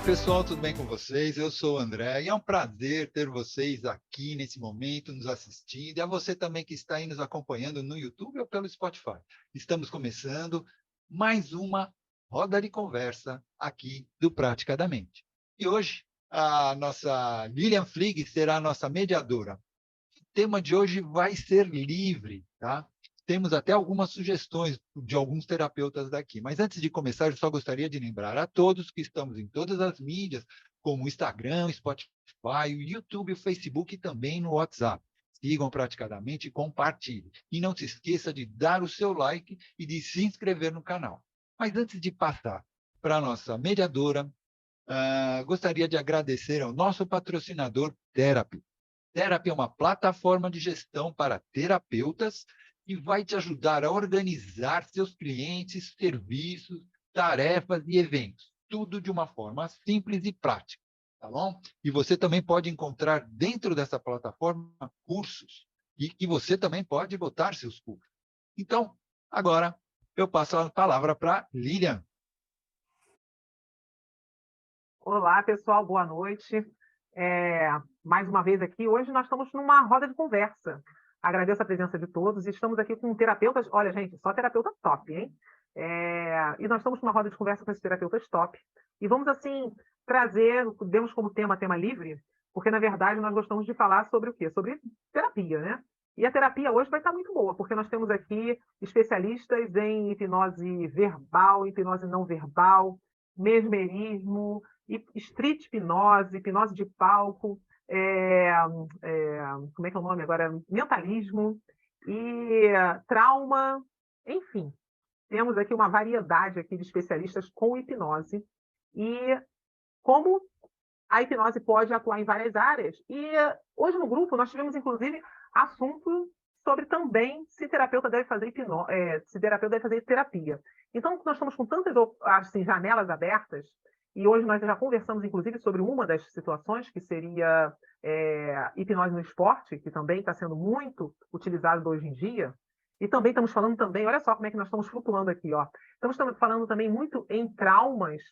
pessoal, tudo bem com vocês? Eu sou o André e é um prazer ter vocês aqui nesse momento nos assistindo e a você também que está aí nos acompanhando no YouTube ou pelo Spotify. Estamos começando mais uma roda de conversa aqui do Praticadamente. E hoje a nossa Lilian Flig será a nossa mediadora. O tema de hoje vai ser livre, tá? Temos até algumas sugestões de alguns terapeutas daqui. Mas antes de começar, eu só gostaria de lembrar a todos que estamos em todas as mídias, como o Instagram, Spotify, o YouTube, o Facebook e também no WhatsApp. Sigam Praticadamente e compartilhem. E não se esqueça de dar o seu like e de se inscrever no canal. Mas antes de passar para a nossa mediadora, gostaria de agradecer ao nosso patrocinador Therapy. Therapy é uma plataforma de gestão para terapeutas e vai te ajudar a organizar seus clientes, serviços, tarefas e eventos. Tudo de uma forma simples e prática, tá bom? E você também pode encontrar dentro dessa plataforma cursos e que você também pode botar seus cursos. Então, agora eu passo a palavra para Lilian. Olá, pessoal, boa noite. Mais uma vez aqui, hoje nós estamos numa roda de conversa. Agradeço a presença de todos e estamos aqui com terapeutas. Olha, gente, só terapeuta top, hein? E nós estamos numa roda de conversa com esses terapeutas top. E vamos, assim, demos como tema livre, porque, na verdade, nós gostamos de falar sobre o quê? Sobre terapia, né? E a terapia hoje vai estar muito boa, porque nós temos aqui especialistas em hipnose verbal, hipnose não verbal, mesmerismo, street hipnose, hipnose de palco, como é que é o nome agora? Mentalismo e trauma, enfim. Temos aqui uma variedade aqui de especialistas com hipnose e como a hipnose pode atuar em várias áreas. E hoje no grupo nós tivemos, inclusive, assunto sobre também se terapeuta deve fazer se terapeuta deve fazer terapia. Então, nós estamos com tantas assim, janelas abertas, e hoje nós já conversamos, inclusive, sobre uma das situações, que seria hipnose no esporte, que também está sendo muito utilizado hoje em dia. E também estamos falando também, olha só como é que nós estamos flutuando aqui, ó. Estamos falando também muito em traumas,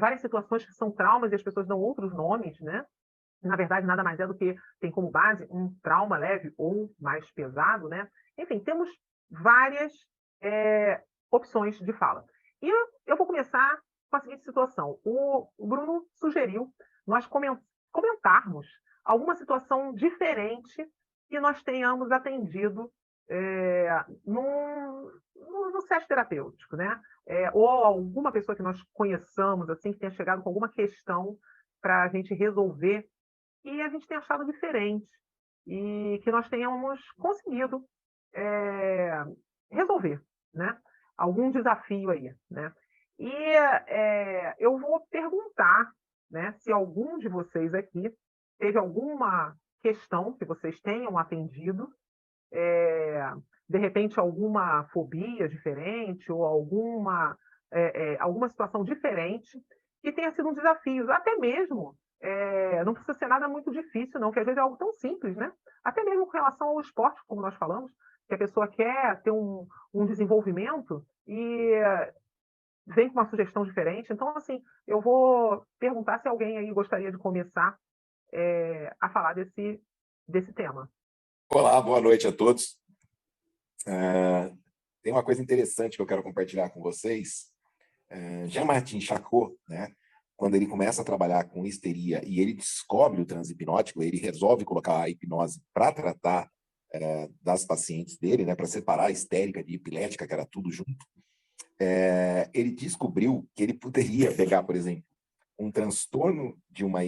várias situações que são traumas e as pessoas dão outros nomes, né? Na verdade, nada mais é do que tem como base um trauma leve ou mais pesado, né? Enfim, temos várias opções de fala. E eu vou começar com a seguinte situação. O Bruno sugeriu nós comentarmos alguma situação diferente que nós tenhamos atendido no SESC terapêutico, né? Ou alguma pessoa que nós conheçamos, assim, que tenha chegado com alguma questão para a gente resolver e a gente tem achado diferente e que nós tenhamos conseguido resolver, né? Algum desafio aí, né? E eu vou perguntar, né, se algum de vocês aqui teve alguma questão que vocês tenham atendido, de repente alguma fobia diferente ou alguma situação diferente que tenha sido um desafio, até mesmo não precisa ser nada muito difícil, não, que às vezes é algo tão simples, né? Até mesmo com relação ao esporte, como nós falamos, que a pessoa quer ter um desenvolvimento e vem com uma sugestão diferente. Então, assim, eu vou perguntar se alguém aí gostaria de começar a falar desse tema. Olá, boa noite a todos. Tem uma coisa interessante que eu quero compartilhar com vocês. Jean-Martin Charcot, né, quando ele começa a trabalhar com histeria e ele descobre o transe hipnótico, ele resolve colocar a hipnose para tratar das pacientes dele, né, para separar a histérica de epilética, que era tudo junto. Ele descobriu que ele poderia pegar, por exemplo, um transtorno de uma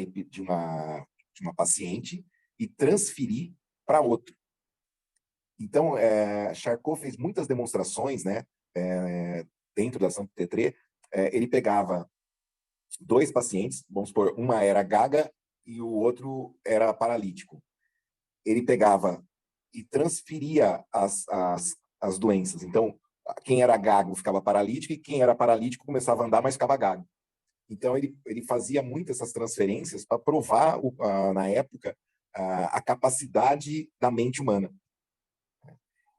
paciente e transferir para outro. Então, Charcot fez muitas demonstrações, né, dentro da Santo Tetré. Ele pegava dois pacientes, vamos supor, uma era gaga e o outro era paralítico. Ele pegava e transferia as doenças. Então, quem era gago ficava paralítico e quem era paralítico começava a andar, mas ficava gago. Então, ele fazia muito essas transferências para provar, na época, a capacidade da mente humana.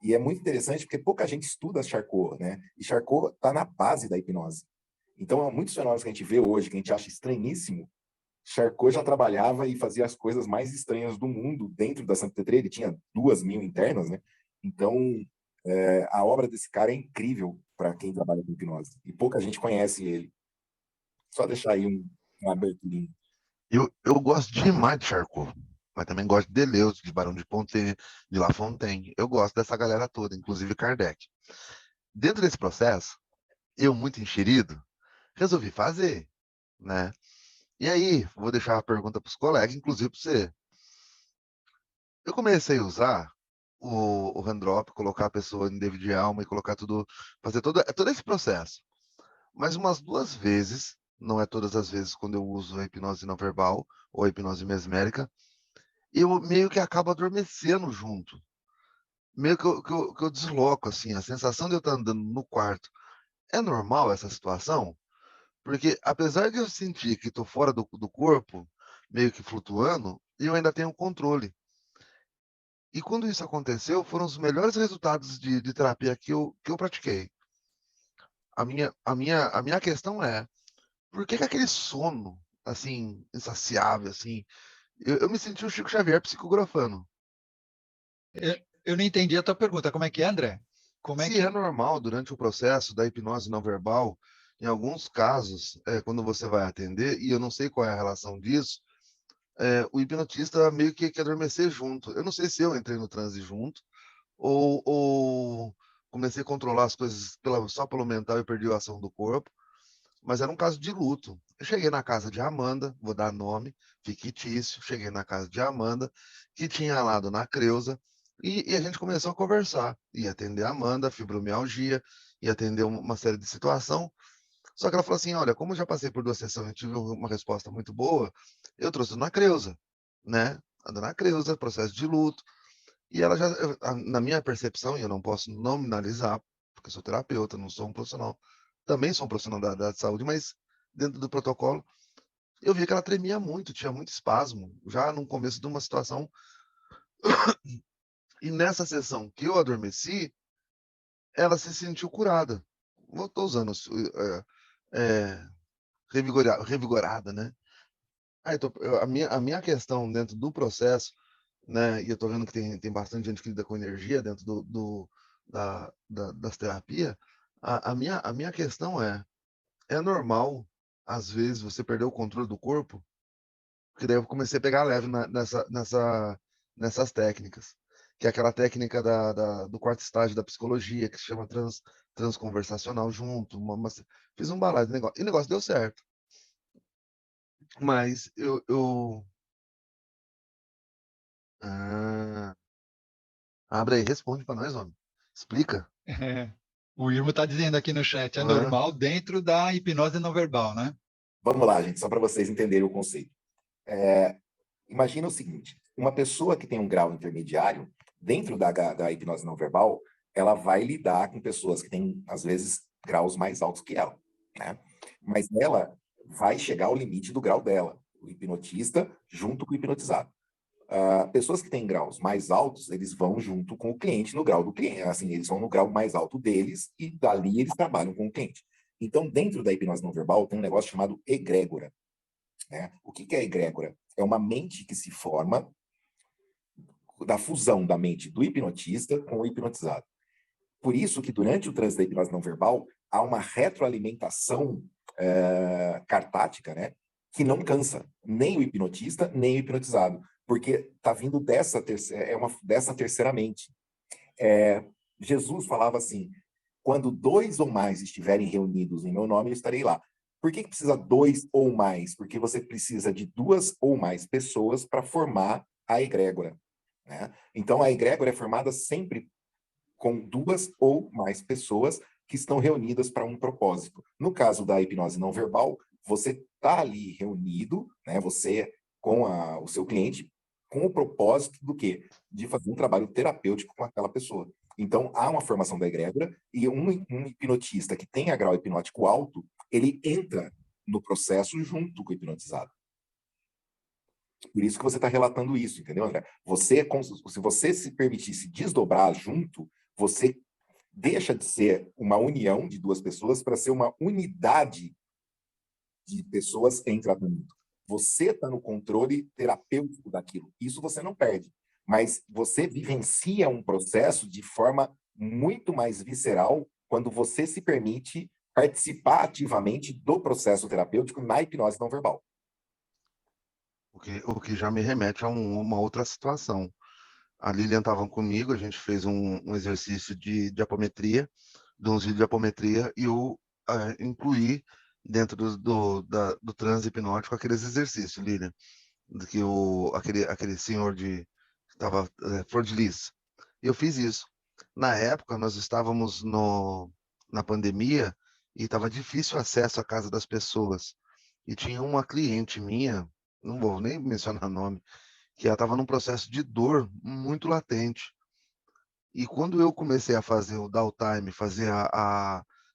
E é muito interessante porque pouca gente estuda Charcot, né? E Charcot está na base da hipnose. Então, muitos fenômenos que a gente vê hoje, que a gente acha estranhíssimo, Charcot já trabalhava e fazia as coisas mais estranhas do mundo dentro da Sainte Tetré. Ele tinha 2.000 internas, né? Então, a obra desse cara é incrível para quem trabalha com hipnose. E pouca gente conhece ele. Só deixar aí uma aberturinha. Eu gosto demais de Charcot, mas também gosto de Deleuze, de Barão de Pontet, de La Fontaine. Eu gosto dessa galera toda, inclusive Kardec. Dentro desse processo, eu, muito enxerido, resolvi fazer, né? E aí, vou deixar a pergunta para os colegas, inclusive para você. Eu comecei a usar o hand drop, colocar a pessoa em nível de alma e colocar tudo, fazer todo esse processo. Mas umas 2 vezes, não é todas as vezes quando eu uso a hipnose não verbal ou a hipnose mesmérica, eu meio que acabo adormecendo junto. Meio que eu desloco, assim, a sensação de eu estar andando no quarto. É normal essa situação? Porque apesar de eu sentir que estou fora do corpo, meio que flutuando, eu ainda tenho controle. E quando isso aconteceu, foram os melhores resultados de terapia que eu pratiquei. A minha questão é, por que aquele sono, assim, insaciável, assim, eu me senti o Chico Xavier psicografando. Eu não entendi a tua pergunta. Como é que é, André? Como é Se que... é normal durante o processo da hipnose não verbal, em alguns casos, quando você vai atender, e eu não sei qual é a relação disso, o hipnotista meio que quer adormecer junto. Eu não sei se eu entrei no transe junto, ou comecei a controlar as coisas só pelo mental e perdi a ação do corpo, mas era um caso de luto. Eu cheguei na casa de Amanda, vou dar nome, fictício, cheguei na casa de Amanda, que tinha lá a dona Creuza, e a gente começou a conversar. Ia atender a Amanda, fibromialgia, ia atender uma série de situação. Só que ela falou assim: olha, como eu já passei por 2 sessões e tive uma resposta muito boa, eu trouxe a dona Creuza, né? A dona Creuza, processo de luto. E ela já, na minha percepção, e eu não posso nominalizar, porque eu sou terapeuta, não sou um profissional, também sou um profissional da saúde, mas dentro do protocolo, eu vi que ela tremia muito, tinha muito espasmo, já no começo de uma situação. E nessa sessão que eu adormeci, ela se sentiu curada. Eu estou usando revigorada, né? A minha questão dentro do processo, né? E eu estou vendo que tem bastante gente que lida com energia dentro das terapias. A minha questão é normal, às vezes, você perder o controle do corpo, porque daí eu comecei a pegar leve nessas técnicas, que é aquela técnica do quarto estágio da psicologia, que se chama transconversacional junto. Fiz um balaio de negócio, e o negócio deu certo. Mas Ah, abre aí, responde para nós, homem. Explica. O Irmo está dizendo aqui no chat, é Ah, normal dentro da hipnose não verbal, né? Vamos lá, gente, só para vocês entenderem o conceito. Imagina o seguinte: uma pessoa que tem um grau intermediário, dentro da hipnose não verbal, ela vai lidar com pessoas que têm, às vezes, graus mais altos que ela, né? Mas ela vai chegar ao limite do grau dela, o hipnotista junto com o hipnotizado. Pessoas que têm graus mais altos, eles vão junto com o cliente no grau do cliente, assim, eles vão no grau mais alto deles e dali eles trabalham com o cliente. Então, dentro da hipnose não verbal, tem um negócio chamado egrégora, né? O que é egrégora? É uma mente que se forma da fusão da mente do hipnotista com o hipnotizado. Por isso que durante o transe da hipnose não verbal há uma retroalimentação cartática, né, que não cansa nem o hipnotista nem o hipnotizado, porque está vindo dessa terceira mente. Jesus falava assim: quando 2 ou mais estiverem reunidos em meu nome, eu estarei lá. Por que precisa 2 ou mais? Porque você precisa de 2 ou mais pessoas para formar a egrégora, né? Então, a egrégora é formada sempre com 2 ou mais pessoas que estão reunidas para um propósito. No caso da hipnose não verbal, você está ali reunido, né, você com o seu cliente, com o propósito do quê? De fazer um trabalho terapêutico com aquela pessoa. Então, há uma formação da egrégora e um hipnotista que tenha grau hipnótico alto, ele entra no processo junto com o hipnotizado. Por isso que você está relatando isso, entendeu, André? Se você se permitir se desdobrar junto, você deixa de ser uma união de 2 pessoas para ser uma unidade de pessoas em tratamento. Você está no controle terapêutico daquilo. Isso você não perde. Mas você vivencia um processo de forma muito mais visceral quando você se permite participar ativamente do processo terapêutico na hipnose não verbal. O que já me remete a uma outra situação. A Lilian estava comigo, a gente fez um exercício de apometria, de uns vídeos de apometria, e eu incluí dentro do transe hipnótico aqueles exercícios, Lilian, que aquele senhor que estava Flor de Lis. E eu fiz isso. Na época, nós estávamos na pandemia e estava difícil o acesso à casa das pessoas. E tinha uma cliente minha, não vou nem mencionar nome, que ela estava num processo de dor muito latente. E quando eu comecei a fazer o downtime, fazer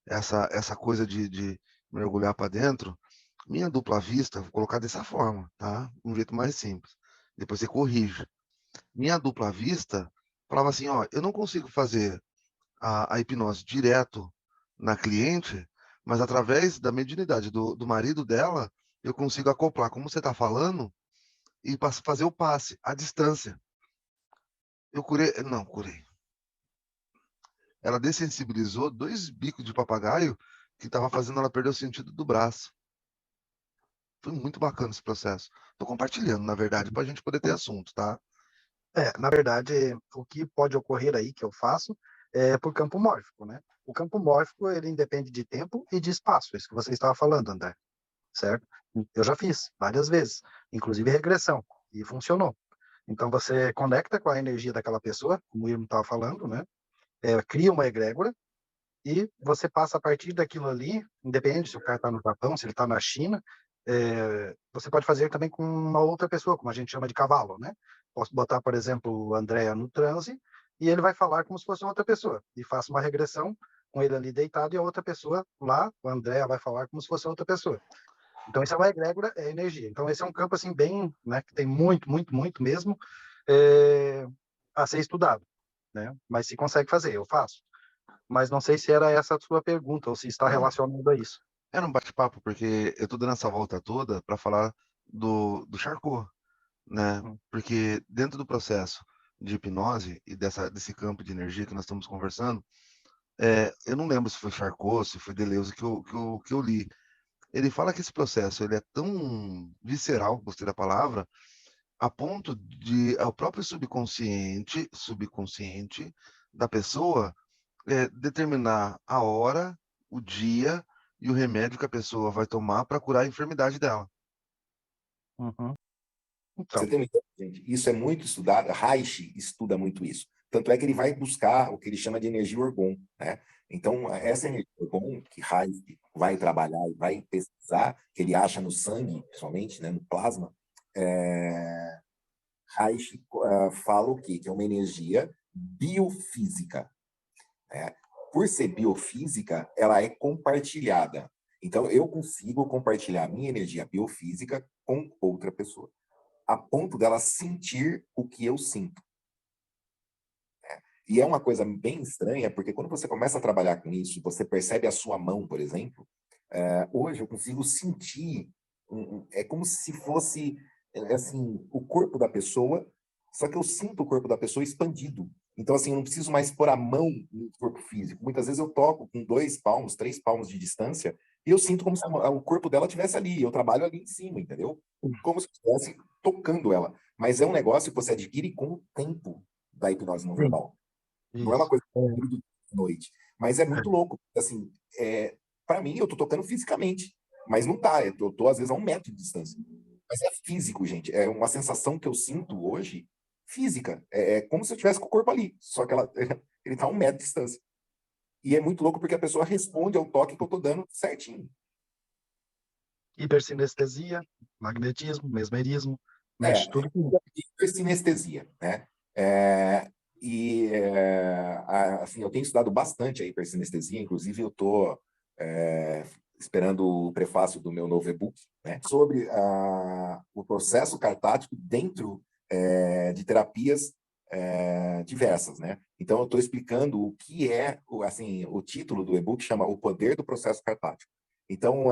essa coisa de mergulhar para dentro, minha dupla vista, vou colocar dessa forma, tá? Um jeito mais simples. Depois você corrige. Minha dupla vista falava assim, ó, eu não consigo fazer a hipnose direto na cliente, mas através da mediunidade do marido dela, eu consigo acoplar, como você está falando, e fazer o passe à distância. Eu curei, não, curei. Ela dessensibilizou 2 bicos de papagaio que estava fazendo ela perder o sentido do braço. Foi muito bacana esse processo. Estou compartilhando, na verdade, para a gente poder ter assunto, tá? Na verdade, o que pode ocorrer aí que eu faço é por campo mórfico, né? O campo mórfico, ele independe de tempo e de espaço, isso que você estava falando, André, certo? Eu já fiz várias vezes, inclusive regressão, e funcionou. Então, você conecta com a energia daquela pessoa, como o Irmo estava falando, né? Cria uma egrégora, e você passa a partir daquilo ali, independente se o cara está no Japão, se ele está na China, você pode fazer também com uma outra pessoa, como a gente chama de cavalo, né? Posso botar, por exemplo, o André no transe, e ele vai falar como se fosse outra pessoa, e faço uma regressão com ele ali deitado, e a outra pessoa lá, o André vai falar como se fosse outra pessoa. Então, isso é uma egrégora, é energia. Então, esse é um campo, assim, bem, né, que tem muito, muito, muito mesmo a ser estudado, né? Mas se consegue fazer, eu faço. Mas não sei se era essa a sua pergunta, ou se está Não, relacionado a isso. era um bate-papo, porque eu tô dando essa volta toda para falar do Charcot, né? Hum. Porque dentro do processo de hipnose e desse campo de energia que nós estamos conversando, eu não lembro se foi Charcot, se foi Deleuze que eu li. Ele fala que esse processo ele é tão visceral, gostei da palavra, a ponto de o próprio subconsciente da pessoa determinar a hora, o dia e o remédio que a pessoa vai tomar para curar a enfermidade dela. Uhum. Você Então, tem uma ideia, gente? Isso é muito estudado. Reich estuda muito isso. Tanto é que ele vai buscar o que ele chama de energia orgon, né? Então, essa energia orgon que Reich vai trabalhar e vai pesquisar, que ele acha no sangue, principalmente, né, no plasma, Reich fala o quê? Que é uma energia biofísica, né? Por ser biofísica, ela é compartilhada. Então, eu consigo compartilhar minha energia biofísica com outra pessoa, a ponto dela sentir o que eu sinto. E é uma coisa bem estranha, porque quando você começa a trabalhar com isso, você percebe a sua mão, por exemplo, hoje eu consigo sentir, é como se fosse, assim, o corpo da pessoa, só que eu sinto o corpo da pessoa expandido. Então, assim, eu não preciso mais pôr a mão no corpo físico. Muitas vezes eu toco com 2 palmos, 3 palmos de distância, e eu sinto como se o corpo dela estivesse ali. Eu trabalho ali em cima, entendeu? Como se eu estivesse tocando ela. Mas é um negócio que você adquire com o tempo da hipnose não sim, verbal. Não é uma isso. coisa que eu de noite. Mas é muito louco. Assim, para mim, eu tô tocando fisicamente. Mas não tá. Eu tô, às vezes, a 1 metro de distância. Mas é físico, gente. É uma sensação que eu sinto hoje física. É como se eu estivesse com o corpo ali. Só que ele tá a 1 metro de distância. E é muito louco porque a pessoa responde ao toque que eu tô dando certinho. Hipersinestesia, magnetismo, mesmerismo, mexe tudo com Hipersinestesia, né? Assim, eu tenho estudado bastante a hipersinestesia, inclusive eu estou esperando o prefácio do meu novo e-book, né, sobre o processo cartático dentro de terapias diversas, né? Então eu estou explicando o que é, assim, o título do e-book chama O Poder do Processo Cartático. Então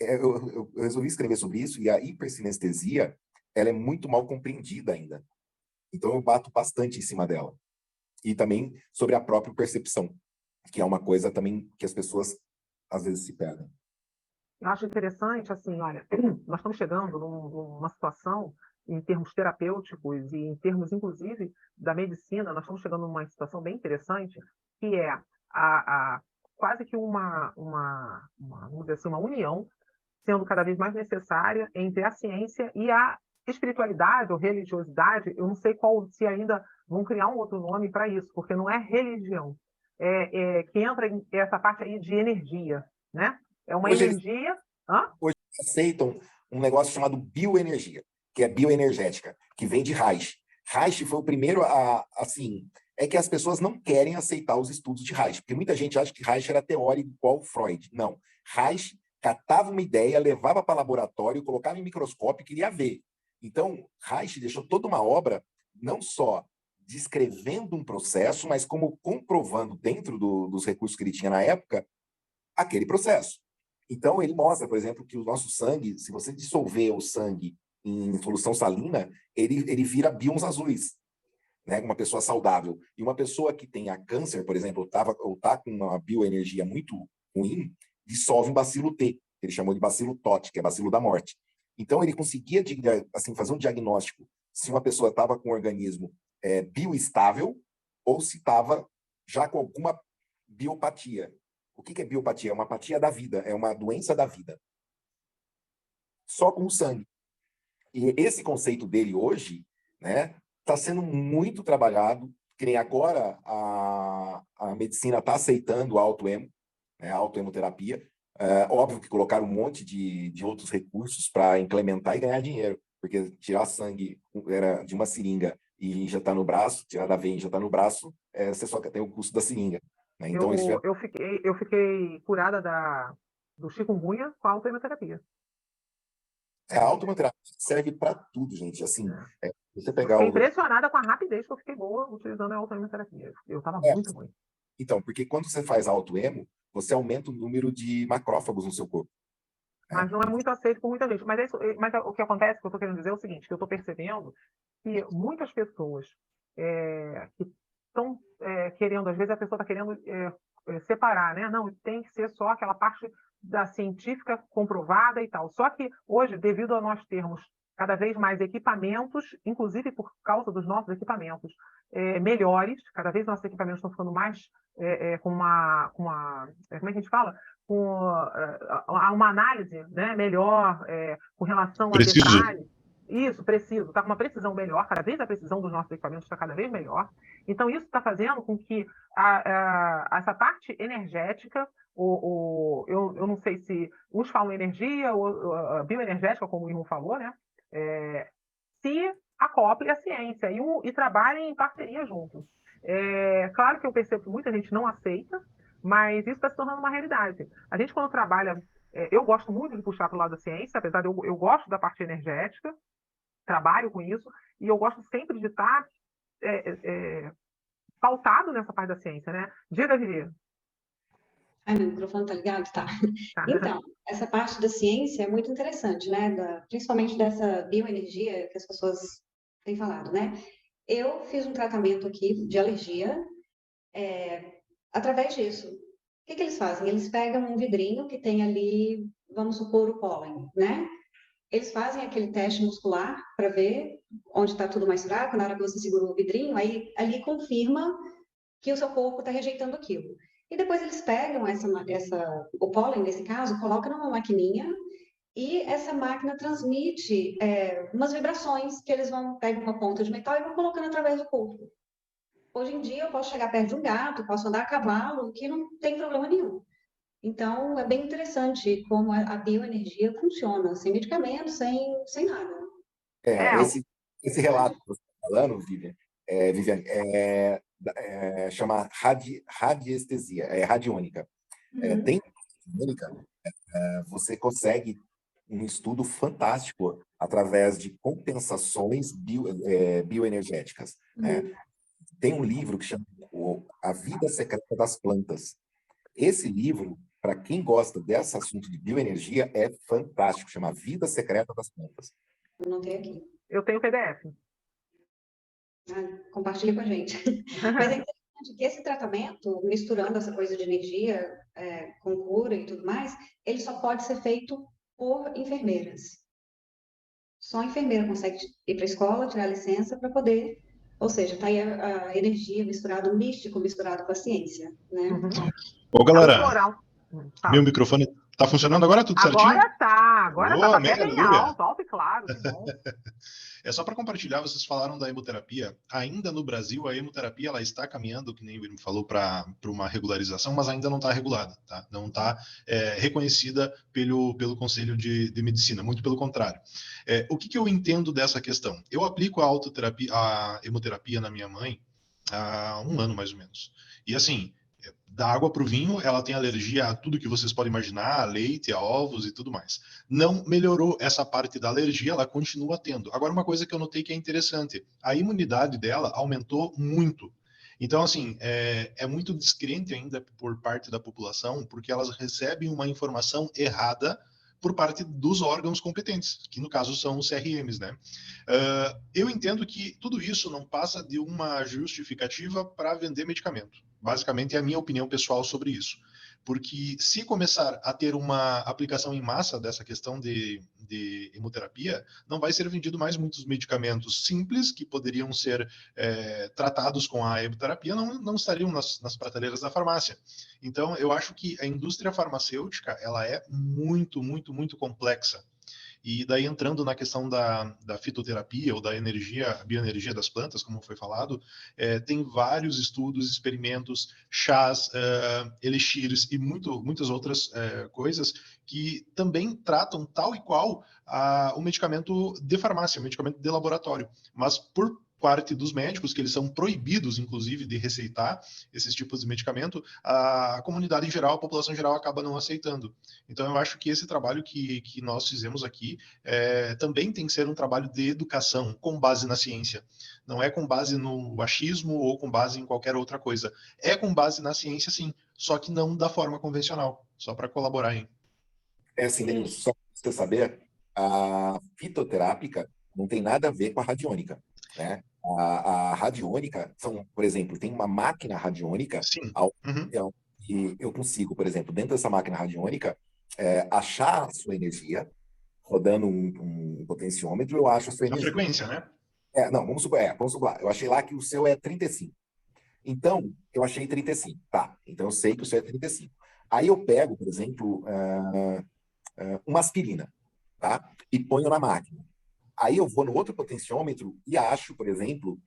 eu resolvi escrever sobre isso, e a hipersinestesia, ela é muito mal compreendida ainda. Então, eu bato bastante em cima dela. E também sobre a própria percepção, que é uma coisa também que as pessoas, às vezes, se perdem. Eu acho interessante, assim, olha, nós estamos chegando numa situação, em termos terapêuticos e em termos, inclusive, da medicina, nós estamos chegando numa situação bem interessante, que é quase que vamos dizer assim, uma união sendo cada vez mais necessária entre a ciência e a espiritualidade ou religiosidade. Eu não sei se ainda vão criar um outro nome para isso, porque não é religião, que entra essa parte aí de energia, né? É uma energia... Hoje aceitam um negócio chamado bioenergia, que é bioenergética, que vem de Reich. Reich foi o primeiro assim, é que as pessoas não querem aceitar os estudos de Reich, porque muita gente acha que Reich era teórico igual Freud. Não. Reich catava uma ideia, levava para laboratório, colocava em microscópio e queria ver. Então, Reich deixou toda uma obra, não só descrevendo um processo, mas como comprovando, dentro dos recursos que ele tinha na época, aquele processo. Então, ele mostra, por exemplo, que o nosso sangue, se você dissolver o sangue em solução salina, ele vira bíons azuis, né? Uma pessoa saudável. E uma pessoa que tenha câncer, por exemplo, ou tá com uma bioenergia muito ruim, dissolve um bacilo T, que ele chamou de bacilo TOT, que é bacilo da morte. Então, ele conseguia assim, fazer um diagnóstico se uma pessoa estava com um organismo bioestável ou se estava já com alguma biopatia. O que é biopatia? É uma apatia da vida, é uma doença da vida. Só com o sangue. E esse conceito dele hoje, né, está sendo muito trabalhado, que nem agora a medicina está aceitando a autoemo, né, a autoemoterapia. Óbvio que colocaram um monte de outros recursos para implementar e ganhar dinheiro, porque tirar sangue era de uma seringa e injetar no braço, tirar da veia e injetar no braço, você só tem o custo da seringa. Né? Então, eu fiquei curada do chikungunya com a autoemoterapia. A autoemoterapia serve para tudo, gente. Assim, você pegar Fiquei impressionada com a rapidez que eu fiquei boa utilizando a autoemoterapia. Eu estava muito ruim. Então, porque quando você faz autoemo, você aumenta o número de macrófagos no seu corpo. Mas não é muito aceito por muita gente. Mas o que acontece, que eu estou querendo dizer é o seguinte, que eu estou percebendo que muitas pessoas que estão querendo, às vezes a pessoa está querendo separar, né? Não, tem que ser só aquela parte da científica comprovada e tal. Só que hoje, devido a nós termos cada vez mais equipamentos, inclusive por causa dos nossos equipamentos melhores, cada vez nossos equipamentos estão ficando mais com uma como é que a gente fala? Com uma análise, né, melhor com relação a detalhes. Isso, preciso. Está com uma precisão melhor, cada vez a precisão dos nossos equipamentos está cada vez melhor. Então, isso está fazendo com que essa parte energética, eu não sei se uns falam energia ou bioenergética, como o irmão falou, né? Se acople à ciência e trabalhem em parceria juntos. Claro que eu percebo que muita gente não aceita, mas isso está se tornando uma realidade. A gente, quando trabalha, eu gosto muito de puxar para o lado da ciência, apesar de eu gosto da parte energética, trabalho com isso, e eu gosto sempre de estar pautado nessa parte da ciência, né? Diga, Vivi. Ai, meu microfone tá ligado? Tá. Então, essa parte da ciência é muito interessante, né? Principalmente dessa bioenergia que as pessoas têm falado, né? Eu fiz um tratamento aqui de alergia através disso. O que eles fazem? Eles pegam um vidrinho que tem ali, vamos supor, o pólen, né? Eles fazem aquele teste muscular para ver onde está tudo mais fraco, na hora que você segura o vidrinho, aí ali confirma que o seu corpo está rejeitando aquilo. E depois eles pegam o pólen, nesse caso, colocam numa maquininha e essa máquina transmite umas vibrações que eles pegam uma ponta de metal e vão colocando através do corpo. Hoje em dia eu posso chegar perto de um gato, posso andar a cavalo, que não tem problema nenhum. Então, é bem interessante como a bioenergia funciona, sem medicamento, sem nada. Esse relato que você está falando, Vivian, chama radiestesia, radiônica. Tem radiônica, você consegue um estudo fantástico através de compensações bioenergéticas. Tem um livro que chama A Vida Secreta das Plantas. Esse livro para quem gosta desse assunto de bioenergia, é fantástico. Chama Vida Secreta das Plantas. Eu não tenho aqui. Eu tenho PDF. Compartilha com a gente. Mas é interessante que esse tratamento, misturando essa coisa de energia com cura e tudo mais, ele só pode ser feito por enfermeiras. Só a enfermeira consegue ir para a escola, tirar a licença para poder... Ou seja, está aí a energia misturada, o místico misturado com a ciência, né? Uhum. Ô, galera, Floral. meu microfone tá funcionando agora? Tudo certinho? Agora tá Boa, até bem aleluia. alto, alto e claro, que bom. É só para compartilhar, vocês falaram da hemoterapia. Ainda no Brasil, a hemoterapia ela está caminhando, que nem o William falou, para uma regularização, mas ainda não está regulada, tá? Não está reconhecida pelo Conselho de Medicina, muito pelo contrário. O que eu entendo dessa questão? Eu aplico a hemoterapia na minha mãe há 1 ano, mais ou menos. E assim, da água para o vinho, ela tem alergia a tudo que vocês podem imaginar, a leite, a ovos e tudo mais. Não melhorou essa parte da alergia, ela continua tendo. Agora, uma coisa que eu notei que é interessante, a imunidade dela aumentou muito. Então, assim, é muito descrente ainda por parte da população, porque elas recebem uma informação errada por parte dos órgãos competentes, que no caso são os CRMs, né? Eu entendo que tudo isso não passa de uma justificativa para vender medicamento. Basicamente é a minha opinião pessoal sobre isso. Porque se começar a ter uma aplicação em massa dessa questão de hemoterapia, não vai ser vendido mais muitos medicamentos simples que poderiam ser tratados com a hemoterapia, não estariam nas prateleiras da farmácia. Então, eu acho que a indústria farmacêutica ela é muito, muito, muito complexa. E daí entrando na questão da fitoterapia ou da bioenergia das plantas, como foi falado, tem vários estudos, experimentos, chás, elixires e muitas outras coisas que também tratam tal e qual o medicamento de farmácia, o medicamento de laboratório, mas por parte dos médicos, que eles são proibidos, inclusive, de receitar esses tipos de medicamento, a comunidade em geral, a população em geral acaba não aceitando. Então, eu acho que esse trabalho que nós fizemos aqui também tem que ser um trabalho de educação, com base na ciência. Não é com base no achismo ou com base em qualquer outra coisa. É com base na ciência, sim, só que não da forma convencional, só para colaborar, hein? É assim, Danilo, só para você saber, a fitoterápica não tem nada a ver com a radiônica, né? A radiônica por exemplo, tem uma máquina radiônica Sim. que eu consigo, por exemplo, dentro dessa máquina radiônica, achar a sua energia, rodando um potenciômetro, eu acho a sua energia. A frequência, né? Não, vamos supor, eu achei lá que o seu é 35. Então, eu achei 35. Tá, então eu sei que o seu é 35. Aí eu pego, por exemplo, uma aspirina, tá? E ponho na máquina. Aí eu vou no outro potenciômetro e acho, por exemplo,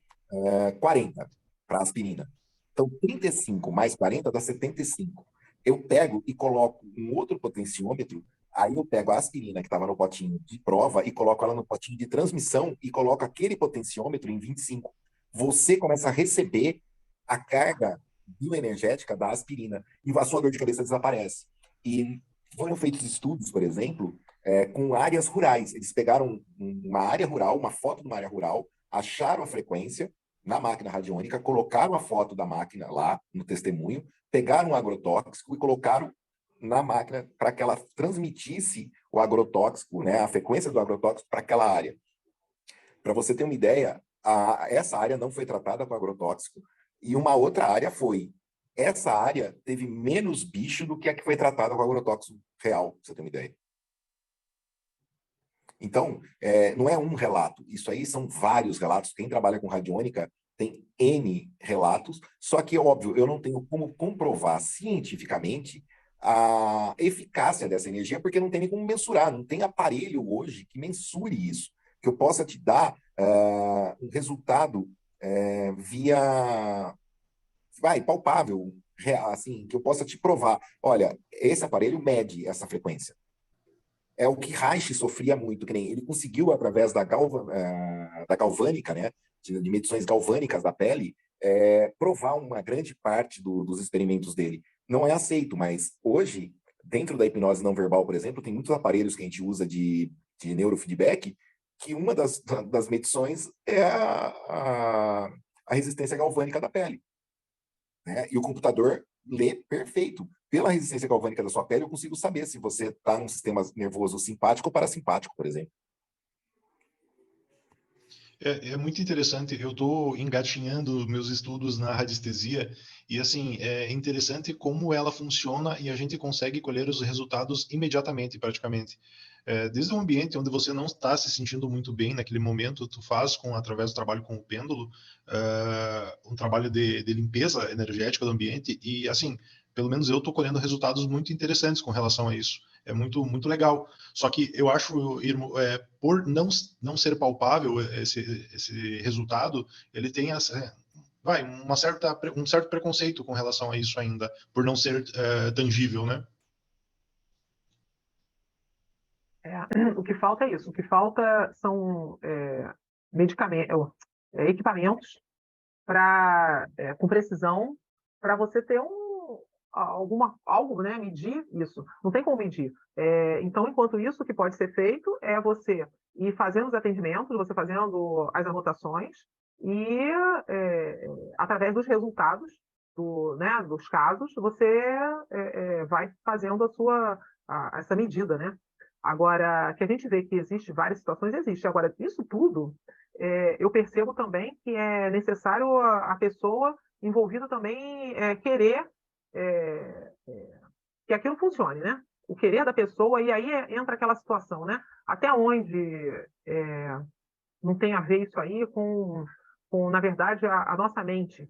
40 para aspirina. Então, 35 mais 40 dá 75. Eu pego e coloco um outro potenciômetro, aí eu pego a aspirina que estava no potinho de prova e coloco ela no potinho de transmissão e coloco aquele potenciômetro em 25. Você começa a receber a carga bioenergética da aspirina e a sua dor de cabeça desaparece. E foram feitos estudos, por exemplo, com áreas rurais. Eles pegaram uma área rural, uma foto de uma área rural, acharam a frequência na máquina radiônica, colocaram a foto da máquina lá no testemunho, pegaram um agrotóxico e colocaram na máquina para que ela transmitisse o agrotóxico, né, a frequência do agrotóxico para aquela área. Para você ter uma ideia, essa área não foi tratada com agrotóxico e uma outra área foi. Essa área teve menos bicho do que a que foi tratada com agrotóxico real, pra você ter uma ideia. Então, não é um relato, isso aí são vários relatos. Quem trabalha com radiônica tem N relatos, só que, óbvio, eu não tenho como comprovar cientificamente a eficácia dessa energia, porque não tem nem como mensurar, não tem aparelho hoje que mensure isso, que eu possa te dar um resultado via palpável, real, assim, que eu possa te provar. Olha, esse aparelho mede essa frequência. É o que Reich sofria muito, que nem ele conseguiu, através da galvânica, né, de medições galvânicas da pele, provar uma grande parte dos experimentos dele. Não é aceito, mas hoje, dentro da hipnose não verbal, por exemplo, tem muitos aparelhos que a gente usa de neurofeedback, que uma das medições é a resistência galvânica da pele. Né? E o computador lê perfeito. pela resistência galvânica da sua pele, eu consigo saber se você está num sistema nervoso simpático ou parasimpático, por exemplo. É muito interessante. Eu estou engatinhando meus estudos na radiestesia e, assim, é interessante como ela funciona e a gente consegue colher os resultados imediatamente, praticamente. Desde um ambiente onde você não está se sentindo muito bem naquele momento, tu faz, através do trabalho com o pêndulo, um trabalho de limpeza energética do ambiente e, assim, pelo menos eu estou colhendo resultados muito interessantes com relação a isso. É muito, muito legal. Só que eu acho, Irmo, por não ser palpável esse resultado, ele tem um certo preconceito com relação a isso ainda, por não ser tangível, né? O que falta é isso. O que falta são medicamentos, equipamentos com precisão para você ter algo, né, medir isso. Não tem como medir. Então, enquanto isso, o que pode ser feito é você ir fazendo os atendimentos, você fazendo as anotações e, através dos resultados dos casos, você vai fazendo essa medida, né? Agora, que a gente vê que existe várias situações, existe. Agora, isso tudo, eu percebo também que é necessário a pessoa envolvida também querer que aquilo funcione, né? O querer da pessoa, e aí entra aquela situação, né? Até onde não tem a ver isso aí na verdade, a nossa mente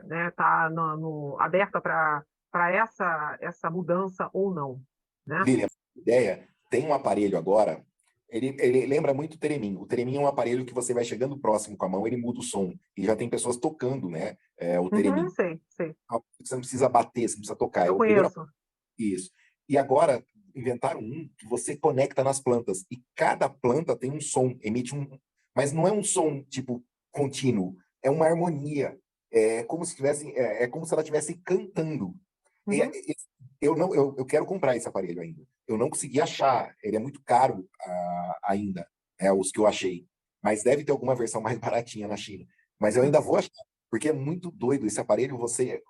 né, tá aberta para essa mudança ou não, né? Lilian, ideia, tem um aparelho agora, ele lembra muito o Teremin. O Teremin é um aparelho que você vai chegando próximo com a mão, ele muda o som. E já tem pessoas tocando, né? O Teremin. Sei. Você não precisa bater, você não precisa tocar. Eu conheço. Isso. E agora inventaram um que você conecta nas plantas. E cada planta tem um som, emite um. Mas não é um som, tipo, contínuo. É uma harmonia. É como se ela estivesse cantando. Uhum. Eu quero comprar esse aparelho ainda. Eu não consegui achar. Ele é muito caro ainda, os que eu achei. Mas deve ter alguma versão mais baratinha na China. Mas eu ainda vou achar, porque é muito doido esse aparelho. Você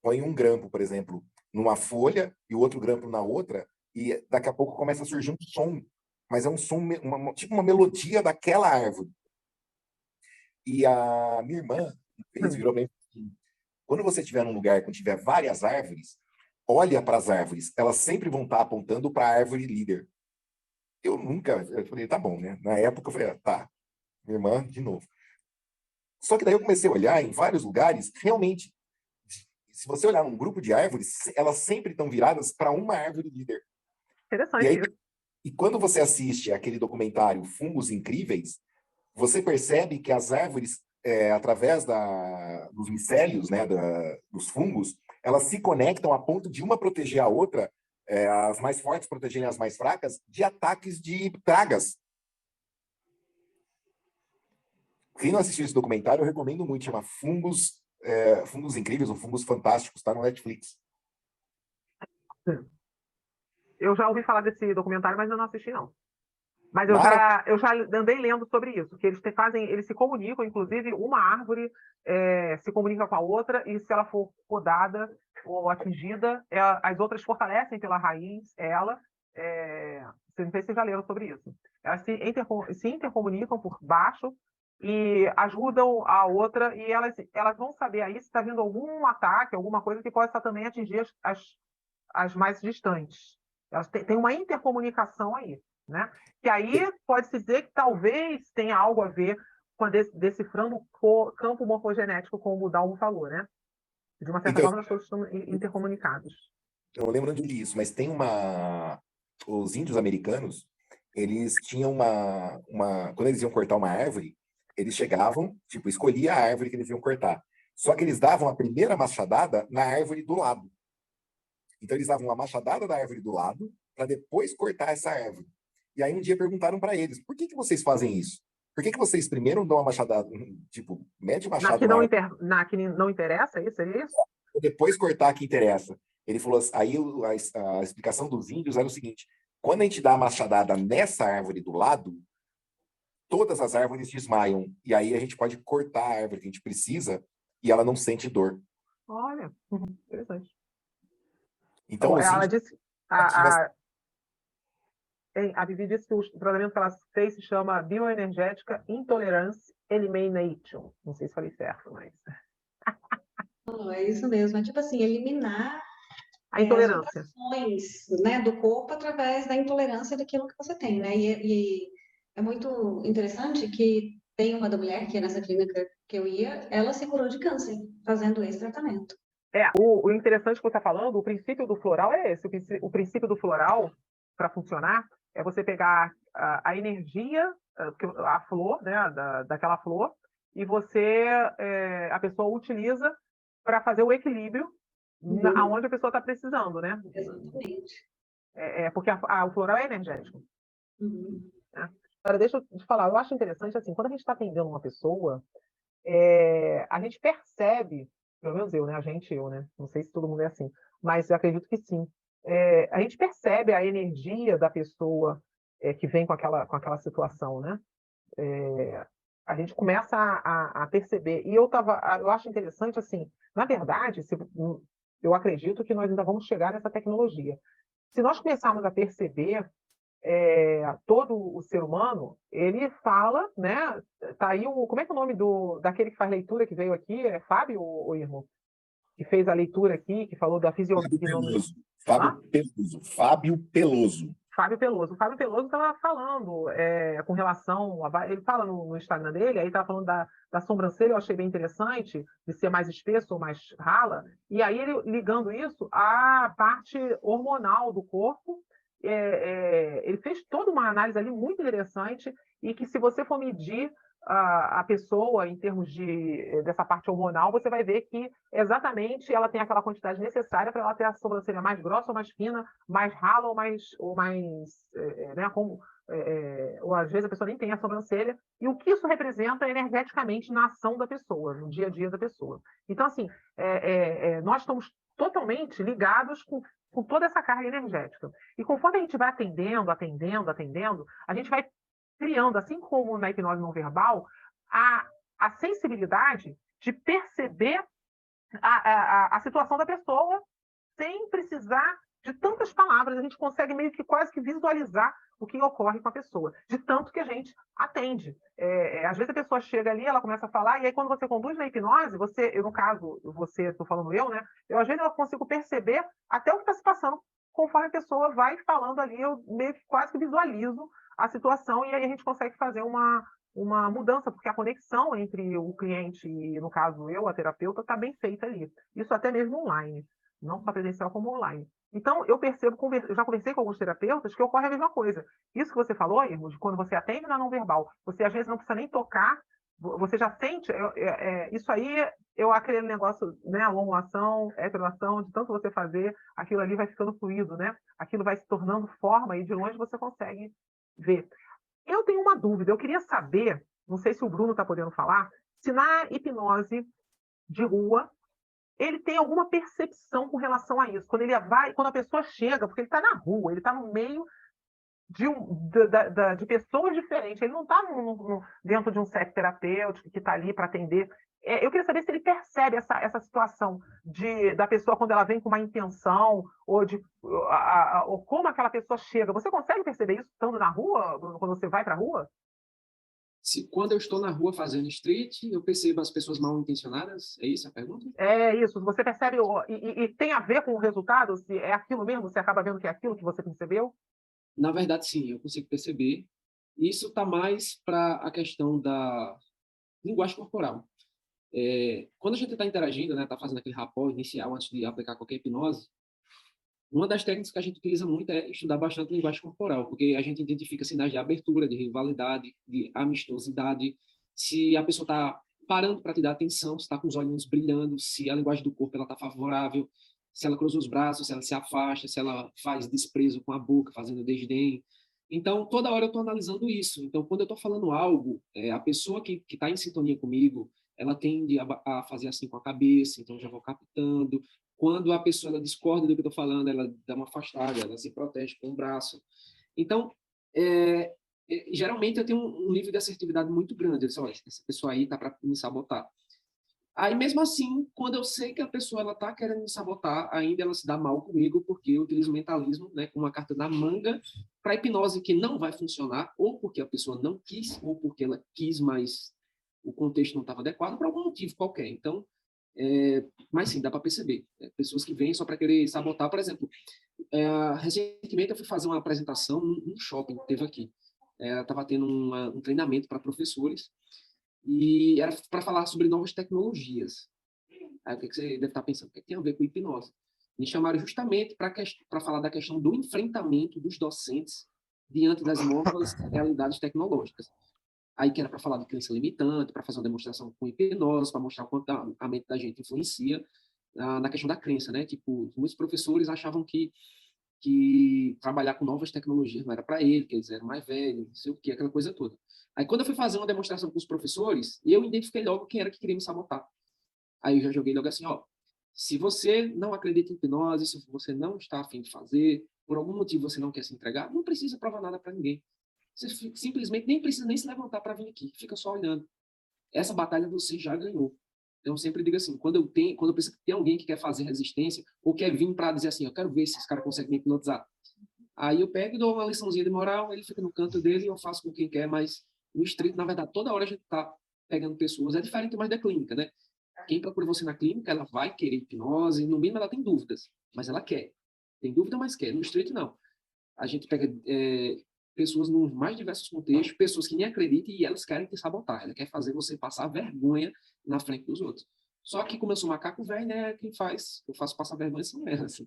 põe um grampo, por exemplo, numa folha e o outro grampo na outra, e daqui a pouco começa a surgir um som. Mas é um som, tipo uma melodia daquela árvore. E a minha irmã virou bem. Quando você estiver num lugar que tiver várias árvores, olha para as árvores. Elas sempre vão estar apontando para a árvore líder. Eu falei, tá bom, né? Na época eu falei, tá, minha irmã, de novo. Só que daí eu comecei a olhar em vários lugares, realmente, se você olhar num grupo de árvores, elas sempre estão viradas para uma árvore líder. Interessante. E quando você assiste aquele documentário Fungos Incríveis, você percebe que as árvores, através dos micélios, né, dos fungos, elas se conectam a ponto de uma proteger a outra, as mais fortes protegerem as mais fracas, de ataques de pragas. Quem não assistiu esse documentário, eu recomendo muito, chama Fungos Incríveis ou Fungos Fantásticos, está no Netflix. Eu já ouvi falar desse documentário, mas eu não assisti, não. Mas eu já andei lendo sobre isso, que eles se comunicam, inclusive uma árvore se comunica com a outra, e se ela for podada ou atingida, as outras fortalecem pela raiz ela. Não sei se vocês já leram sobre isso. Elas se intercomunicam por baixo e ajudam a outra, e elas vão saber aí se está vindo algum ataque, alguma coisa que possa também atingir as mais distantes. Elas têm uma intercomunicação aí, né? Que aí pode-se dizer que talvez tenha algo a ver com decifrando o campo morfogenético, como o Dalmo falou, né? De uma certa forma, nós todos estamos intercomunicados. Eu não lembro onde eu li isso, mas tem os índios americanos, eles tinham quando eles iam cortar uma árvore, eles chegavam, tipo, escolhia a árvore que eles iam cortar. Só que eles davam a primeira machadada na árvore do lado. Então, eles davam uma machadada da árvore do lado para depois cortar essa árvore. E aí, um dia perguntaram para eles, por que vocês fazem isso? Por que vocês primeiro dão uma machadada, tipo, mete o machado na que não interessa, isso? Depois cortar a que interessa. Ele falou, aí a explicação dos índios era o seguinte, quando a gente dá a machadada nessa árvore do lado, todas as árvores desmaiam, e aí a gente pode cortar a árvore que a gente precisa, e ela não sente dor. Olha, interessante. Então, os Ela índios... disse, a Vivi disse que o tratamento que ela fez se chama Bioenergética Intolerance Elimination. Não sei se falei certo, mas... Não, é isso mesmo. É tipo assim, eliminar A as intolerância. mutações, né, do corpo através da intolerância daquilo que você tem, né? E é muito interessante que tem uma da mulher que é nessa clínica que eu ia, ela se curou de câncer fazendo esse tratamento. O interessante que você está falando, o princípio do floral é esse. O princípio do floral, para funcionar, é você pegar a energia, a flor, né, daquela flor, e a pessoa utiliza para fazer o equilíbrio aonde a pessoa está precisando, né? Exatamente. Porque o floral é energético. Uhum. Né? Agora, deixa eu te falar, eu acho interessante, assim, quando a gente está atendendo uma pessoa, a gente percebe, pelo menos eu, né? Eu, né? Não sei se todo mundo é assim, mas eu acredito que sim. A gente percebe a energia da pessoa que vem com aquela situação, né? A gente começa a perceber. E eu acho interessante, assim, na verdade, eu acredito que nós ainda vamos chegar nessa tecnologia. Se nós começarmos a perceber todo o ser humano, ele fala, né? Tá aí como é que é o nome daquele que faz leitura que veio aqui? É Fábio, ou irmão? Que fez a leitura aqui, que falou da fisionomia. Fábio Peloso. Fábio Peloso. O Fábio Peloso estava falando com relação. Ele fala no Instagram dele, aí estava falando da sobrancelha, eu achei bem interessante, de ser mais espesso ou mais rala, e aí ele ligando isso à parte hormonal do corpo. Ele fez toda uma análise ali muito interessante, e que se você for medir a pessoa em termos dessa parte hormonal, você vai ver que exatamente ela tem aquela quantidade necessária para ela ter a sobrancelha mais grossa ou mais fina, mais rala ou mais né, ou às vezes a pessoa nem tem a sobrancelha, e o que isso representa energeticamente na ação da pessoa, no dia a dia da pessoa. Então, assim, nós estamos totalmente ligados com toda essa carga energética. E conforme a gente vai atendendo, a gente vai criando, assim como na hipnose não verbal, a sensibilidade de perceber a situação da pessoa sem precisar de tantas palavras. A gente consegue meio que quase que visualizar o que ocorre com a pessoa, de tanto que a gente atende. Às vezes a pessoa chega ali, ela começa a falar, e aí quando você conduz na hipnose, no caso, estou falando eu, né? Às vezes eu consigo perceber até o que está se passando conforme a pessoa vai falando ali, eu meio que quase que visualizo a situação, e aí a gente consegue fazer uma mudança, porque a conexão entre o cliente e, no caso, a terapeuta, está bem feita ali. Isso até mesmo online, não só presencial como online. Então, eu percebo, eu já conversei com alguns terapeutas, que ocorre a mesma coisa. Isso que você falou, Irmo, de quando você atende na não verbal, você às vezes não precisa nem tocar, você já sente, isso aí, aquele negócio, né, homoação, heteroação, de tanto você fazer, aquilo ali vai ficando fluido, né? Aquilo vai se tornando forma e de longe você consegue ver. Eu tenho uma dúvida, eu queria saber, não sei se o Bruno está podendo falar, se na hipnose de rua ele tem alguma percepção com relação a isso. Quando a pessoa chega, porque ele está na rua, ele está no meio de pessoas diferentes, ele não está dentro de um set terapêutico que está ali para atender. Eu queria saber se ele percebe essa situação da pessoa quando ela vem com uma intenção, ou como aquela pessoa chega. Você consegue perceber isso estando na rua, Bruno, quando você vai para a rua? Quando eu estou na rua fazendo street, eu percebo as pessoas mal intencionadas? É isso a pergunta? É isso. Você percebe, e tem a ver com o resultado? Se é aquilo mesmo, você acaba vendo que é aquilo que você percebeu? Na verdade, sim, eu consigo perceber. Isso está mais para a questão da linguagem corporal. Quando a gente está interagindo, né, está fazendo aquele rapport inicial antes de aplicar qualquer hipnose, uma das técnicas que a gente utiliza muito é estudar bastante linguagem corporal, porque a gente identifica sinais de abertura, de rivalidade, de amistosidade, se a pessoa está parando para te dar atenção, se está com os olhinhos brilhando, se a linguagem do corpo está favorável, se ela cruza os braços, se ela se afasta, se ela faz desprezo com a boca, fazendo desdém. Então, toda hora eu estou analisando isso. Então, quando eu estou falando algo, a pessoa que está em sintonia comigo, ela tende a fazer assim com a cabeça, então eu já vou captando. Quando a pessoa ela discorda do que eu estou falando, ela dá uma afastada, ela se protege com o braço. Então, geralmente eu tenho um nível de assertividade muito grande. Eu disse, olha, essa pessoa aí está para me sabotar. Aí, mesmo assim, quando eu sei que a pessoa ela está querendo me sabotar, ainda ela se dá mal comigo, porque eu utilizo o mentalismo, né, com uma carta na manga, para hipnose que não vai funcionar, ou porque a pessoa não quis, ou porque ela quis, mas o contexto não estava adequado, por algum motivo qualquer. Então, mas sim, dá para perceber. Pessoas que vêm só para querer sabotar, por exemplo. Recentemente eu fui fazer uma apresentação num shopping que teve aqui. Estava tendo um treinamento para professores, e era para falar sobre novas tecnologias. Aí o que você deve estar pensando? O que tem a ver com hipnose? Me chamaram justamente para falar da questão do enfrentamento dos docentes diante das novas realidades tecnológicas. Aí que era para falar de crença limitante, para fazer uma demonstração com hipnose, para mostrar o quanto a mente da gente influencia na questão da crença, né? Tipo, muitos professores achavam que trabalhar com novas tecnologias não era para ele, que eles eram mais velhos, não sei o que, aquela coisa toda. Aí, quando eu fui fazer uma demonstração com os professores, eu identifiquei logo quem era que queria me sabotar. Aí eu já joguei logo assim, ó, se você não acredita em hipnose, se você não está a fim de fazer, por algum motivo você não quer se entregar, não precisa provar nada para ninguém. Você simplesmente nem precisa nem se levantar para vir aqui, fica só olhando. Essa batalha você já ganhou. Então, eu sempre digo assim, quando eu penso que tem alguém que quer fazer resistência, ou quer vir para dizer assim, eu quero ver se esse cara consegue me hipnotizar. Aí eu pego e dou uma liçãozinha de moral, ele fica no canto dele e eu faço com quem quer, mas no street, na verdade, toda hora a gente está pegando pessoas. É diferente mais da clínica, né? Quem procura você na clínica, ela vai querer hipnose, no mínimo ela tem dúvidas, mas ela quer. Tem dúvida, mas quer. No street, não. A gente pega pessoas nos mais diversos contextos, pessoas que nem acreditam e elas querem te sabotar. Ela quer fazer você passar vergonha na frente dos outros. Só que, como eu sou macaco velho, né, eu faço passar vergonha são elas.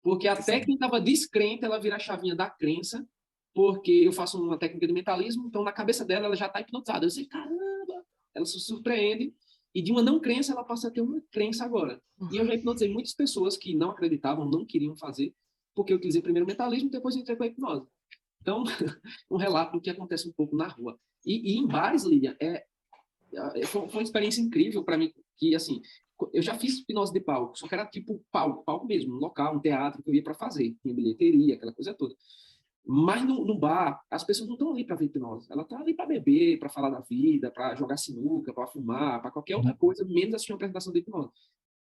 Porque até quem estava descrente, ela vira a chavinha da crença, porque eu faço uma técnica de mentalismo, então na cabeça dela ela já está hipnotizada. Eu sei, caramba, ela se surpreende, e de uma não crença ela passa a ter uma crença agora. E eu já hipnotizei muitas pessoas que não acreditavam, não queriam fazer, porque eu utilizei primeiro o mentalismo, depois entrei com a hipnose. Então, um relato do que acontece um pouco na rua. E em bares, Lilian, foi uma experiência incrível para mim, que, assim, eu já fiz hipnose de palco, só que era tipo palco mesmo, um local, um teatro que eu ia para fazer, tinha bilheteria, aquela coisa toda. Mas no bar, as pessoas não estão ali para ver hipnose, ela está ali para beber, para falar da vida, para jogar sinuca, para fumar, para qualquer outra coisa, menos assistir uma apresentação de hipnose.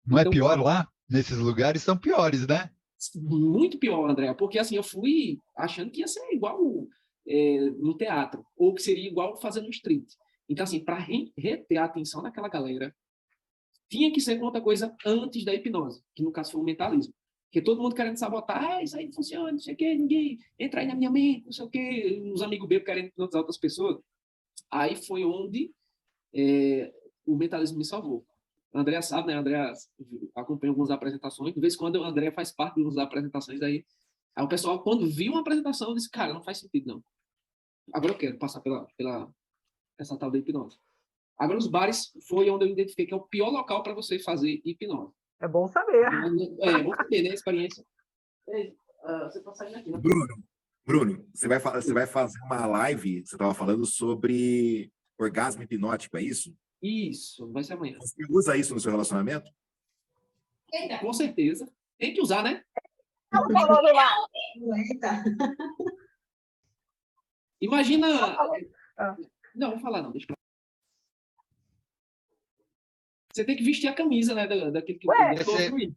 Não é pior lá? Nesses lugares são piores, né? Muito pior, André, porque assim, eu fui achando que ia ser igual no teatro, ou que seria igual fazer no street. Então, assim, para reter a atenção daquela galera, tinha que ser com outra coisa antes da hipnose, que no caso foi o mentalismo. Porque todo mundo querendo sabotar, isso aí não funciona, não sei o quê, ninguém entra aí na minha mente, não sei o quê, uns amigos bebos querendo hipnotizar outras pessoas. Aí foi onde o mentalismo me salvou. A Andrea sabe, né? A Andrea acompanha algumas apresentações. De vez em quando a Andrea faz parte de algumas apresentações aí. Aí o pessoal, quando viu uma apresentação, disse, cara, não faz sentido, não. Agora eu quero passar pela essa tal da hipnose. Agora, os bares foi onde eu identifiquei que é o pior local para você fazer hipnose. É bom saber. É bom saber, né? A experiência. Você está saindo aqui, né? Bruno, você vai fazer uma live, você estava falando sobre orgasmo hipnótico, é isso? Isso, vai ser amanhã. Você usa isso no seu relacionamento? Com certeza. Tem que usar, né? Eita. Imagina... Não, vou falar não, deixa pra... Você tem que vestir a camisa, né? Daquele que construir.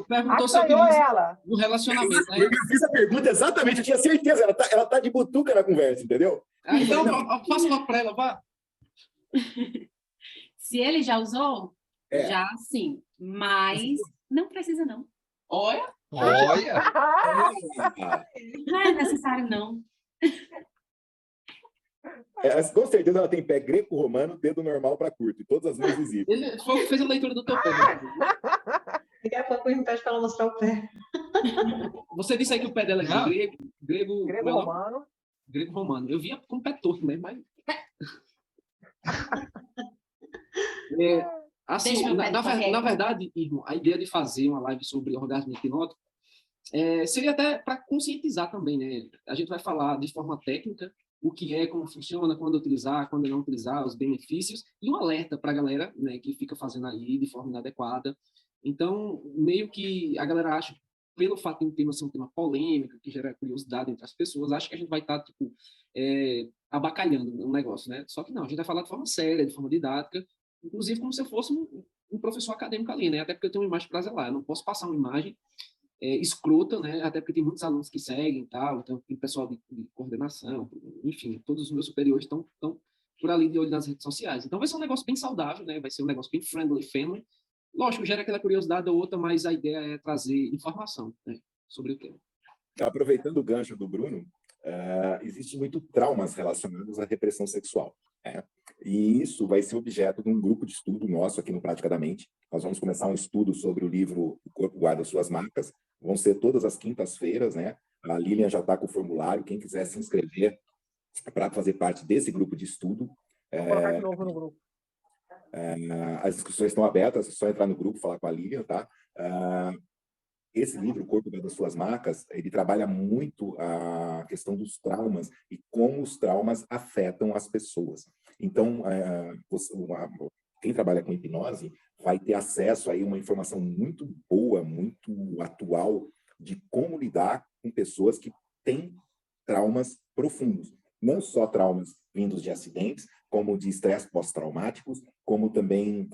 Perguntou sobre isso no relacionamento, né? Eu fiz a pergunta exatamente, eu tinha certeza, ela tá de butuca na conversa, entendeu? Então, faça logo para ela, vá. Se ele já usou, já sim. Mas não precisa, não. Olha! Não é necessário, não. Com certeza ela tem pé greco-romano, dedo normal para curto, e todas as mãos visíveis. Ele foi o que fez a leitura do teu pé. Daqui a pouco me pede para ela mostrar o pé. Você disse aí que o pé dela é grego-romano. Grego-romano. Eu via com o pé torto mesmo, mas... assim, na verdade, irmão, a ideia de fazer uma live sobre orgasmo hipnótico seria até para conscientizar também, né? A gente vai falar de forma técnica o que é, como funciona, quando utilizar, quando não utilizar, os benefícios, e um alerta para a galera, né, que fica fazendo aí de forma inadequada. Então, meio que a galera acha, pelo fato de um tema ser um tema polêmico, que gera curiosidade entre as pessoas, acha que a gente vai estar, abacalhando um negócio, né? Só que não, a gente vai falar de forma séria, de forma didática, inclusive como se eu fosse um professor acadêmico ali, né? Até porque eu tenho uma imagem para zelar, eu não posso passar uma imagem escrota, né? Até porque tem muitos alunos que seguem e tal, então tem pessoal de coordenação, enfim, todos os meus superiores estão por ali de olho nas redes sociais. Então vai ser um negócio bem saudável, né? Vai ser um negócio bem friendly, family. Lógico, gera aquela curiosidade ou outra, mas a ideia é trazer informação, né, sobre o tema. Aproveitando o gancho do Bruno, existe muito traumas relacionados à repressão sexual, né? E isso vai ser objeto de um grupo de estudo nosso aqui no Praticadamente. Nós vamos começar um estudo sobre o livro O Corpo Guarda Suas Marcas. Vão ser todas as quintas-feiras, né? A Lilian já está com o formulário. Quem quiser se inscrever para fazer parte desse grupo de estudo. Vou colocar de novo no grupo. As inscrições estão abertas, é só entrar no grupo, falar com a Lilian, tá? Esse livro, O Corpo das Suas Marcas, ele trabalha muito a questão dos traumas e como os traumas afetam as pessoas. Então, quem trabalha com hipnose vai ter acesso a uma informação muito boa, muito atual, de como lidar com pessoas que têm traumas profundos. Não só traumas vindos de acidentes, como de estresse pós-traumáticos, como também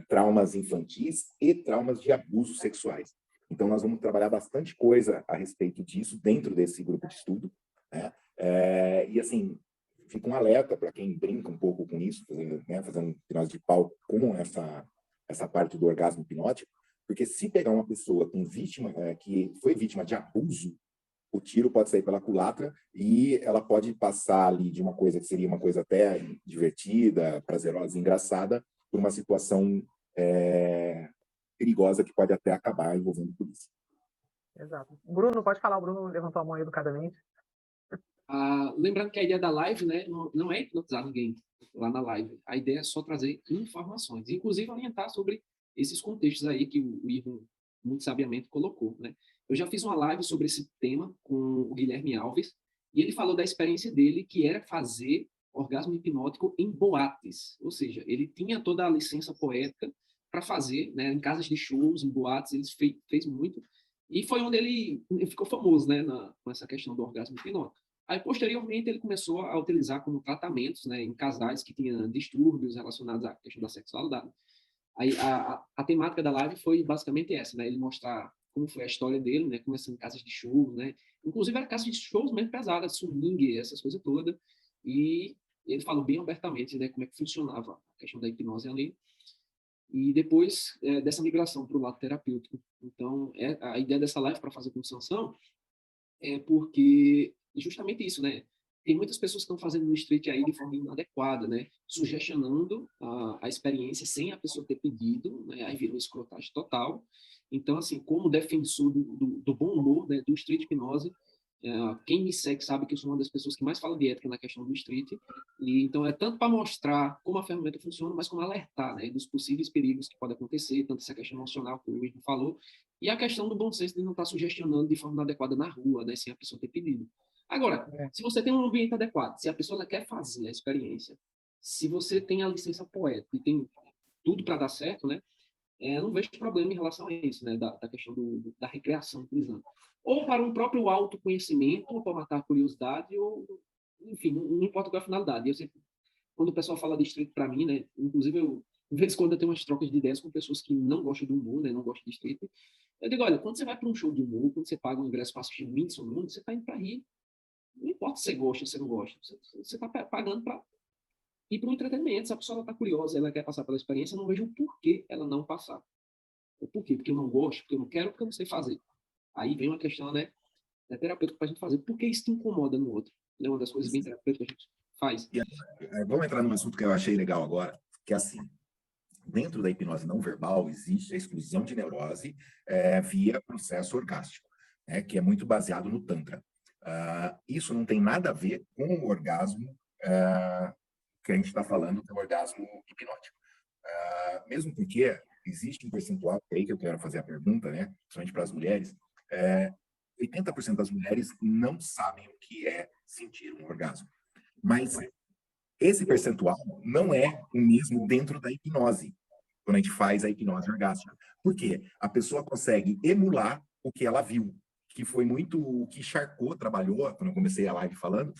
traumas infantis e traumas de abusos sexuais. Então, nós vamos trabalhar bastante coisa a respeito disso dentro desse grupo de estudo, né? E, assim, fica um alerta para quem brinca um pouco com isso, fazendo hipnose de palco com essa parte do orgasmo hipnótico, porque se pegar uma pessoa que foi vítima de abuso, o tiro pode sair pela culatra e ela pode passar ali de uma coisa que seria uma coisa até divertida, prazerosa, engraçada, por uma situação perigosa que pode até acabar envolvendo polícia. Exato. Bruno, pode falar, o Bruno levantou a mão educadamente. Lembrando que a ideia da live, né, não é hipnotizar ninguém lá na live. A ideia é só trazer informações, inclusive orientar sobre esses contextos aí que o Ivo muito sabiamente colocou, né? Eu já fiz uma live sobre esse tema com o Guilherme Alves e ele falou da experiência dele, que era fazer orgasmo hipnótico em boates, ou seja, ele tinha toda a licença poética para fazer, né, em casas de shows, em boates, ele fez muito, e foi onde ele ficou famoso, né, com essa questão do orgasmo hipnótico. Aí, posteriormente, ele começou a utilizar como tratamentos, né, em casais que tinham distúrbios relacionados à questão da sexualidade. Aí, a temática da live foi basicamente essa, né, ele mostrar como foi a história dele, né, começando em casas de shows, né, inclusive era casas de shows mesmo pesadas, swing, essas coisas todas, e ele falou bem abertamente, né, como é que funcionava a questão da hipnose ali, e depois dessa migração para o lado terapêutico. Então, a ideia dessa live para fazer com sanção é porque justamente isso, né? Tem muitas pessoas que estão fazendo no street aí de forma inadequada, né? Sugestionando a experiência sem a pessoa ter pedido, né? Aí virou escrotagem total. Então, assim, como defensor do bom humor, né? Do street hipnose, quem me segue sabe que eu sou uma das pessoas que mais fala de ética na questão do street. E, então, é tanto para mostrar como a ferramenta funciona, mas como alertar, né? Dos possíveis perigos que podem acontecer, tanto essa questão emocional que o Luiz falou, e a questão do bom senso de não estar sugestionando de forma inadequada na rua, né? Sem a pessoa ter pedido. Agora, se você tem um ambiente adequado, se a pessoa quer fazer a experiência, se você tem a licença poética e tem tudo para dar certo, né? Não vejo problema em relação a isso, né? Da questão da recreação utilizando. Ou para um próprio autoconhecimento, ou para matar a curiosidade, ou, enfim, não importa qual é a finalidade. Eu sempre, quando o pessoal fala de street para mim, né? Inclusive, de vez em quando eu tenho umas trocas de ideias com pessoas que não gostam do humor, né? Não gostam de street. Eu digo, olha, quando você vai para um show de humor, quando você paga um ingresso para assistir Whindersson Nunes, você está indo para rir. Não importa se você gosta ou se não gosta. Você está pagando para ir para um entretenimento. Se a pessoa está curiosa, ela quer passar pela experiência, eu não vejo o porquê ela não passar. O porquê? Porque eu não gosto, porque eu não quero, porque eu não sei fazer. Aí vem uma questão, né, terapêutica para a gente fazer. Por que isso te incomoda no outro? É uma das coisas bem terapêuticas que a gente faz. Vamos entrar num assunto que eu achei legal agora, que é assim, dentro da hipnose não verbal existe a exclusão de neurose via processo orgástico, né, que é muito baseado no Tantra. Isso não tem nada a ver com o orgasmo que a gente está falando, que é o orgasmo hipnótico. Mesmo porque existe um percentual, é aí que eu quero fazer a pergunta, né, principalmente para as mulheres, 80% das mulheres não sabem o que é sentir um orgasmo. Mas esse percentual não é o mesmo dentro da hipnose, quando a gente faz a hipnose orgástica. Por quê? A pessoa consegue emular o que ela viu, que foi muito o que Charcot trabalhou, quando eu comecei a live falando,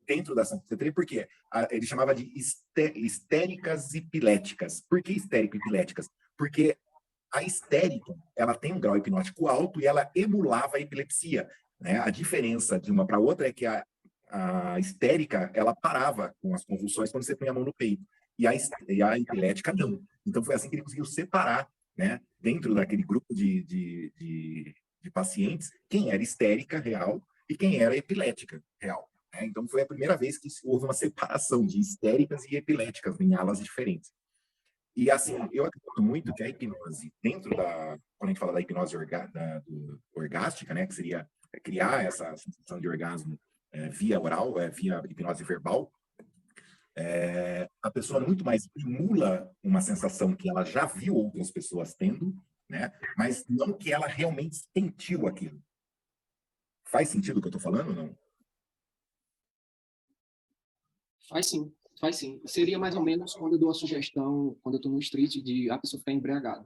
dentro da Santa Tetrê, por quê? Ele chamava de histéricas epiléticas. Por que histérico-epiléticas? Porque a histérica, ela tem um grau hipnótico alto e ela emulava a epilepsia, né? A diferença de uma para outra é que a histérica, ela parava com as convulsões quando você põe a mão no peito, e a epilética não. Então foi assim que ele conseguiu separar, né, dentro daquele grupo de pacientes, quem era histérica real e quem era epilética real. Né? Então foi a primeira vez que houve uma separação de histéricas e epiléticas em alas diferentes. E assim, eu acredito muito que a hipnose, quando a gente fala da hipnose orgástica, né, que seria criar essa sensação de orgasmo via oral, via hipnose verbal, a pessoa muito mais emula uma sensação que ela já viu outras pessoas tendo, né, mas não que ela realmente sentiu aquilo. Faz sentido o que eu estou falando ou não? Faz sim, faz sim. Seria mais ou menos quando eu dou a sugestão, quando eu estou no street, de a pessoa ficar embriagada.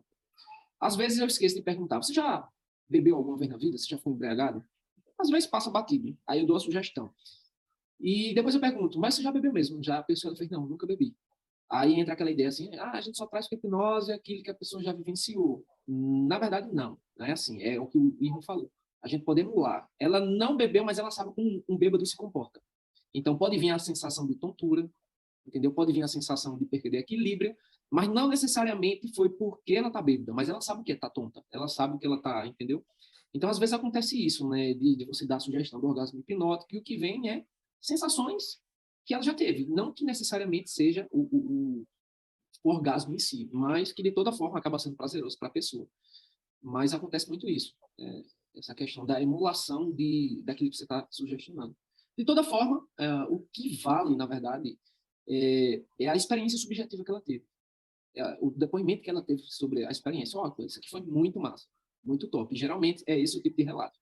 Às vezes eu esqueço de perguntar, você já bebeu alguma vez na vida? Você já foi embriagado? Às vezes passa batido, aí eu dou a sugestão. E depois eu pergunto, mas você já bebeu mesmo? Já a pessoa fez, não, nunca bebi. Aí entra aquela ideia assim, a gente só traz com hipnose aquilo que a pessoa já vivenciou. Na verdade, não. Não é assim, é o que o Irmão falou. A gente pode emular. Ela não bebeu, mas ela sabe como um bêbado se comporta. Então pode vir a sensação de tontura, entendeu? Pode vir a sensação de perder equilíbrio, mas não necessariamente foi porque ela está bêbada, mas ela sabe o que está tonta. Ela sabe o que ela está, entendeu? Então, às vezes acontece isso, né? De você dar a sugestão do orgasmo hipnótico, e o que vem é sensações que ela já teve. Não que necessariamente seja o orgasmo em si, mas que de toda forma acaba sendo prazeroso para a pessoa. Mas acontece muito isso, essa questão da emulação daquilo que você está sugestionando. De toda forma, o que vale, na verdade, é a experiência subjetiva que ela teve. O depoimento que ela teve sobre a experiência. Ó, isso aqui foi muito massa, muito top. E, geralmente é esse o tipo de relato.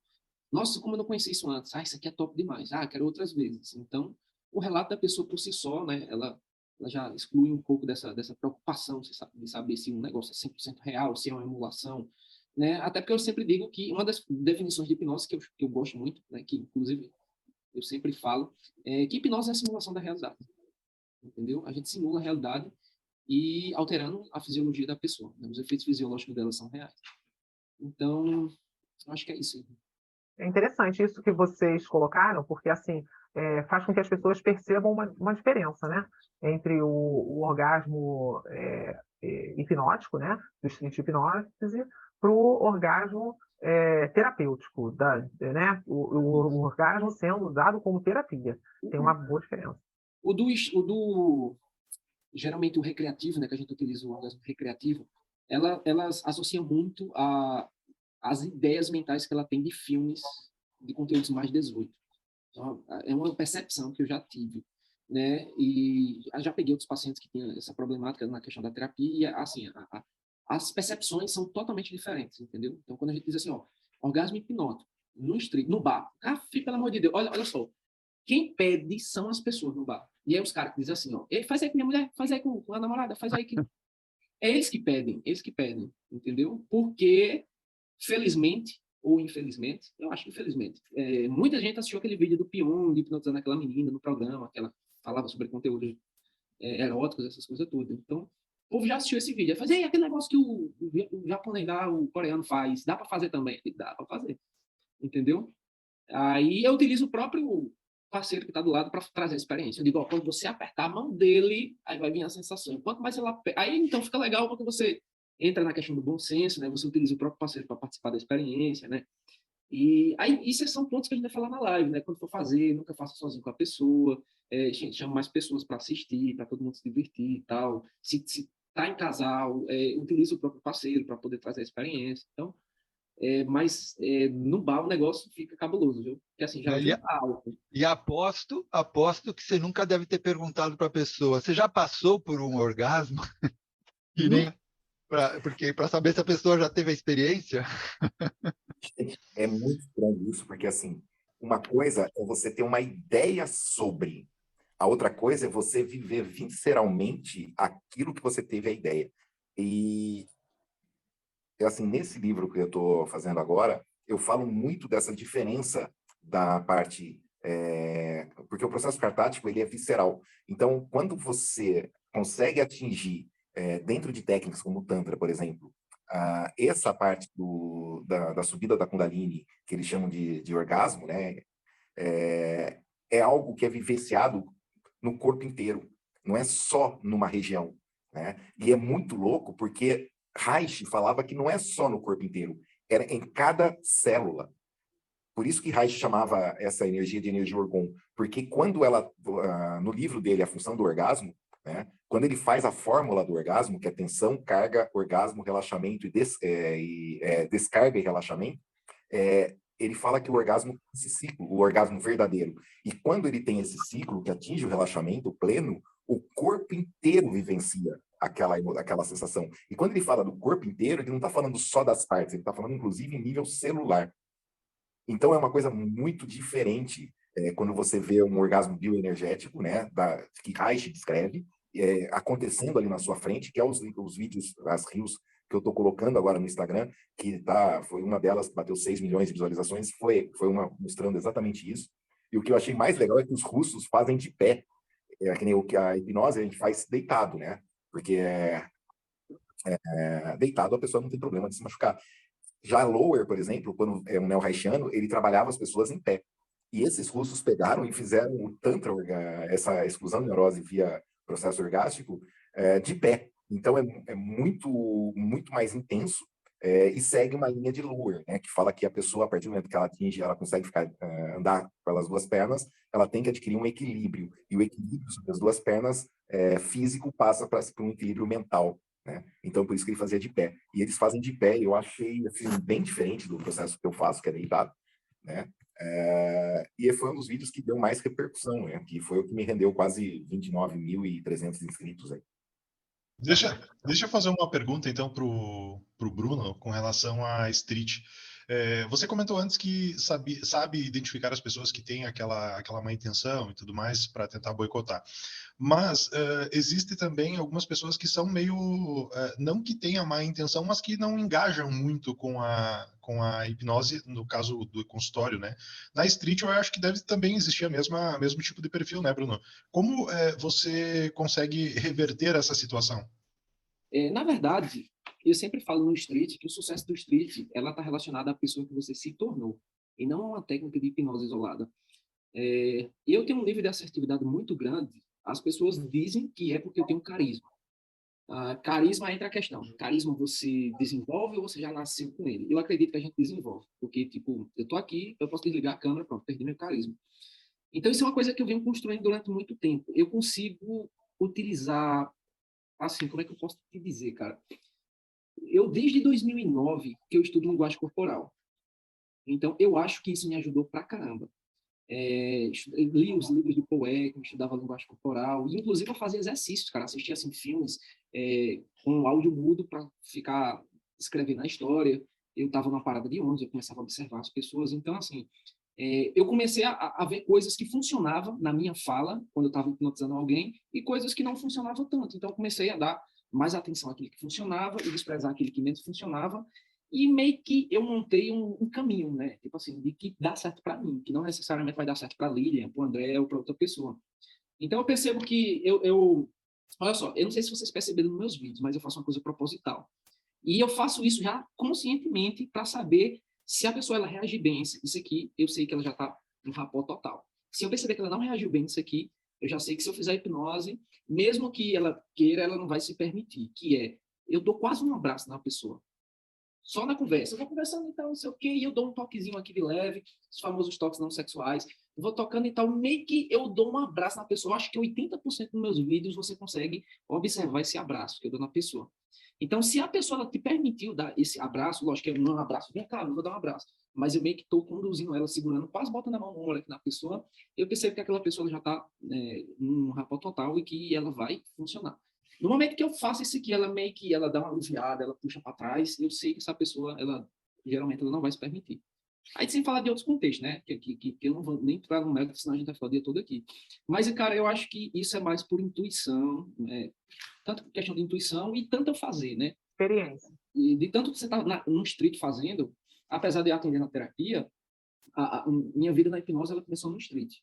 Nossa, como eu não conhecia isso antes. Isso aqui é top demais. Quero outras vezes. Então, o relato da pessoa por si só, né, ela já exclui um pouco dessa preocupação de saber se um negócio é 100% real, se é uma emulação. Né? Até porque eu sempre digo que uma das definições de hipnose que eu gosto muito, né, que inclusive eu sempre falo, é que hipnose é a simulação da realidade. Entendeu? A gente simula a realidade e alterando a fisiologia da pessoa. Né? Os efeitos fisiológicos dela são reais. Então, eu acho que é isso. É interessante isso que vocês colocaram, porque assim faz com que as pessoas percebam uma diferença, né, entre o orgasmo hipnótico, né, do street hipnose, para o orgasmo terapêutico, né, o orgasmo sendo usado como terapia. Tem uma boa diferença. Geralmente o recreativo, né, que a gente utiliza o orgasmo recreativo, elas associam muito as ideias mentais que ela tem de filmes de conteúdos mais 18. Então, é uma percepção que eu já tive, né? E já peguei outros pacientes que tinham essa problemática na questão da terapia, e assim, as percepções são totalmente diferentes, entendeu? Então, quando a gente diz assim, orgasmo hipnótico, no bar, pelo amor de Deus, olha só, quem pede são as pessoas no bar. E aí os caras que dizem assim, faz aí com minha mulher, faz aí com a namorada, faz aí que... É eles que pedem, entendeu? Porque, felizmente, ou infelizmente, eu acho que infelizmente, muita gente assistiu aquele vídeo do Pyong, hipnotizando aquela menina no programa, que ela falava sobre conteúdos eróticos, essas coisas todas. Então, o povo já assistiu esse vídeo. Aí aquele negócio que o japonês lá, o coreano faz, dá para fazer também? Dá para fazer, entendeu? Aí eu utilizo o próprio parceiro que está do lado para trazer a experiência. Eu digo, quando você apertar a mão dele, aí vai vir a sensação. Quanto mais ela aperta... Aí, então, fica legal porque você entra na questão do bom senso, né? Você utiliza o próprio parceiro para participar da experiência, né? E aí, isso são pontos que a gente vai falar na live, né? Quando for fazer, nunca faça sozinho com a pessoa. A gente chama mais pessoas para assistir, para todo mundo se divertir e tal. Se tá em casal, utiliza o próprio parceiro para poder trazer a experiência. Então, mas no bar o negócio fica cabuloso, viu? Porque assim, já é alto. E aposto que você nunca deve ter perguntado para a pessoa, você já passou por um orgasmo? E nem porque para saber se a pessoa já teve a experiência. É muito estranho isso, porque assim, uma coisa é você ter uma ideia sobre, a outra coisa é você viver visceralmente aquilo que você teve a ideia. E assim, nesse livro que eu estou fazendo agora, eu falo muito dessa diferença da parte porque o processo cartático ele é visceral. Então, quando você consegue atingir, dentro de técnicas como o Tantra, por exemplo, essa parte da subida da Kundalini, que eles chamam de orgasmo, né? É algo que é vivenciado no corpo inteiro, não é só numa região, né? E é muito louco porque Reich falava que não é só no corpo inteiro, era em cada célula. Por isso que Reich chamava essa energia de energia orgon, porque quando no livro dele, A Função do Orgasmo, né, quando ele faz a fórmula do orgasmo, que é tensão, carga, orgasmo, relaxamento e descarga e relaxamento, ele fala que o orgasmo tem esse ciclo, o orgasmo verdadeiro. E quando ele tem esse ciclo que atinge o relaxamento pleno, o corpo inteiro vivencia aquela sensação. E quando ele fala do corpo inteiro, ele não está falando só das partes, ele está falando inclusive em nível celular. Então é uma coisa muito diferente quando você vê um orgasmo bioenergético, né, que Reich descreve, acontecendo ali na sua frente, que é os vídeos, as reels que eu estou colocando agora no Instagram, que foi uma delas que bateu 6 milhões de visualizações, foi uma mostrando exatamente isso. E o que eu achei mais legal é que os russos fazem de pé, que nem a hipnose a gente faz deitado, né? Porque deitado a pessoa não tem problema de se machucar. Já Lower, por exemplo, quando é um neo-reichiano, ele trabalhava as pessoas em pé. E esses russos pegaram e fizeram o Tantra, essa exclusão de neurose via processo orgástico, de pé. Então, é muito, muito mais intenso e segue uma linha de Lower, né, que fala que a pessoa, a partir do momento que ela atinge, ela consegue andar pelas duas pernas, ela tem que adquirir um equilíbrio. E o equilíbrio sobre as duas pernas físico passa para um equilíbrio mental. Né? Então, por isso que ele fazia de pé. E eles fazem de pé, e eu achei assim, bem diferente do processo que eu faço, que é deitado. Né? E foi um dos vídeos que deu mais repercussão, né? Que foi o que me rendeu quase 29.300 inscritos. Aí. Deixa eu fazer uma pergunta, então, para o Bruno, com relação à street. Você comentou antes que sabe identificar as pessoas que têm aquela má intenção e tudo mais para tentar boicotar. Mas existe também algumas pessoas que são meio, não que tenham má intenção, mas que não engajam muito com a hipnose, no caso do consultório, né? Na street eu acho que deve também existir mesmo tipo de perfil, né, Bruno? Como você consegue reverter essa situação? Na verdade, eu sempre falo no street que o sucesso do street ela está relacionada à pessoa que você se tornou, e não a uma técnica de hipnose isolada. Eu tenho um nível de assertividade muito grande. As pessoas dizem que é porque eu tenho carisma. Carisma entra a questão. Carisma você desenvolve ou você já nasceu com ele? Eu acredito que a gente desenvolve, porque, tipo, eu tô aqui, eu posso desligar a câmera, pronto, perdi meu carisma. Então, isso é uma coisa que eu venho construindo durante muito tempo. Eu consigo utilizar, assim, como é que eu posso te dizer, cara? Eu, desde 2009, que eu estudo linguagem corporal. Então, eu acho que isso me ajudou pra caramba. Li os livros do Paul Ekman, estudava linguagem corporal, e inclusive eu fazia exercícios, cara, assistia assim, filmes com áudio mudo para ficar escrevendo a história. Eu estava numa parada de ônibus, eu começava a observar as pessoas, então assim, eu comecei a ver coisas que funcionavam na minha fala, quando eu estava hipnotizando alguém, e coisas que não funcionavam tanto, então eu comecei a dar mais atenção àquilo que funcionava e desprezar aquilo que menos funcionava. E meio que eu montei um caminho, né? Tipo assim, de que dá certo para mim, que não necessariamente vai dar certo para Lilian, para o André ou para outra pessoa. Então eu percebo que olha só, eu não sei se vocês perceberam nos meus vídeos, mas eu faço uma coisa proposital. E eu faço isso já conscientemente para saber se a pessoa ela reagir bem isso aqui, eu sei que ela já está no rapó total. Se eu perceber que ela não reagiu bem isso aqui, eu já sei que se eu fizer hipnose, mesmo que ela queira, ela não vai se permitir, que eu dou quase um abraço na pessoa. Só na conversa. Eu vou conversando, então, não sei o quê, e eu dou um toquezinho aqui de leve, os famosos toques não sexuais. Eu vou tocando e tal, meio que eu dou um abraço na pessoa. Acho que 80% dos meus vídeos você consegue observar esse abraço que eu dou na pessoa. Então, se a pessoa ela te permitiu dar esse abraço, lógico que eu não um abraço, vem cá, eu vou dar um abraço, mas eu meio que estou conduzindo ela, segurando, quase botando a mão no ombro aqui na pessoa, eu percebo que aquela pessoa já está num rapport total e que ela vai funcionar. No momento que eu faço isso aqui, ela meio que ela dá uma aliviada, ela puxa para trás, eu sei que essa pessoa, geralmente, ela não vai se permitir. Aí, sem falar de outros contextos, né? Que eu não vou nem entrar no mérito, senão a gente vai falar o dia todo aqui. Mas, cara, eu acho que isso é mais por intuição, né? Tanto questão de intuição e tanto eu fazer, né? Experiência. E de tanto que você está no street fazendo, apesar de eu atender na terapia, minha vida na hipnose ela começou no street.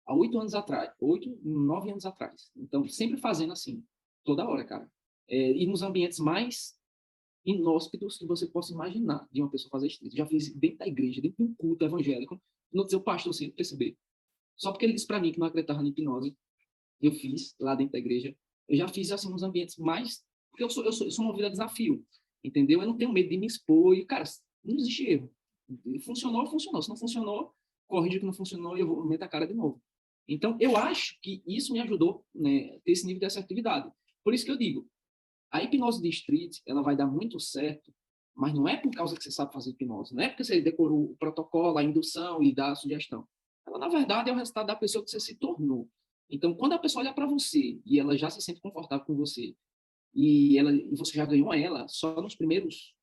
Há 8 anos atrás, 8, 9 anos atrás. Então, sempre fazendo assim, toda hora, cara. E nos ambientes mais inóspitos que você possa imaginar de uma pessoa fazer street. Já fiz dentro da igreja, dentro de um culto evangélico, não dizer o pastor sem perceber. Só porque ele disse para mim que não acreditava na hipnose, eu fiz lá dentro da igreja. Eu já fiz assim nos ambientes mais... Porque eu sou movido a desafio, entendeu? Eu não tenho medo de me expor e, cara, não existe erro. Funcionou, funcionou. Se não funcionou, corrige o que não funcionou e eu vou meter a cara de novo. Então, eu acho que isso me ajudou, né, a ter esse nível de assertividade. Por isso que eu digo, a hipnose de street, ela vai dar muito certo, mas não é por causa que você sabe fazer hipnose, não é porque você decorou o protocolo, a indução e dá a sugestão. Ela, na verdade, é o resultado da pessoa que você se tornou. Então, quando a pessoa olha para você e ela já se sente confortável com você e você já ganhou ela só nos primeiros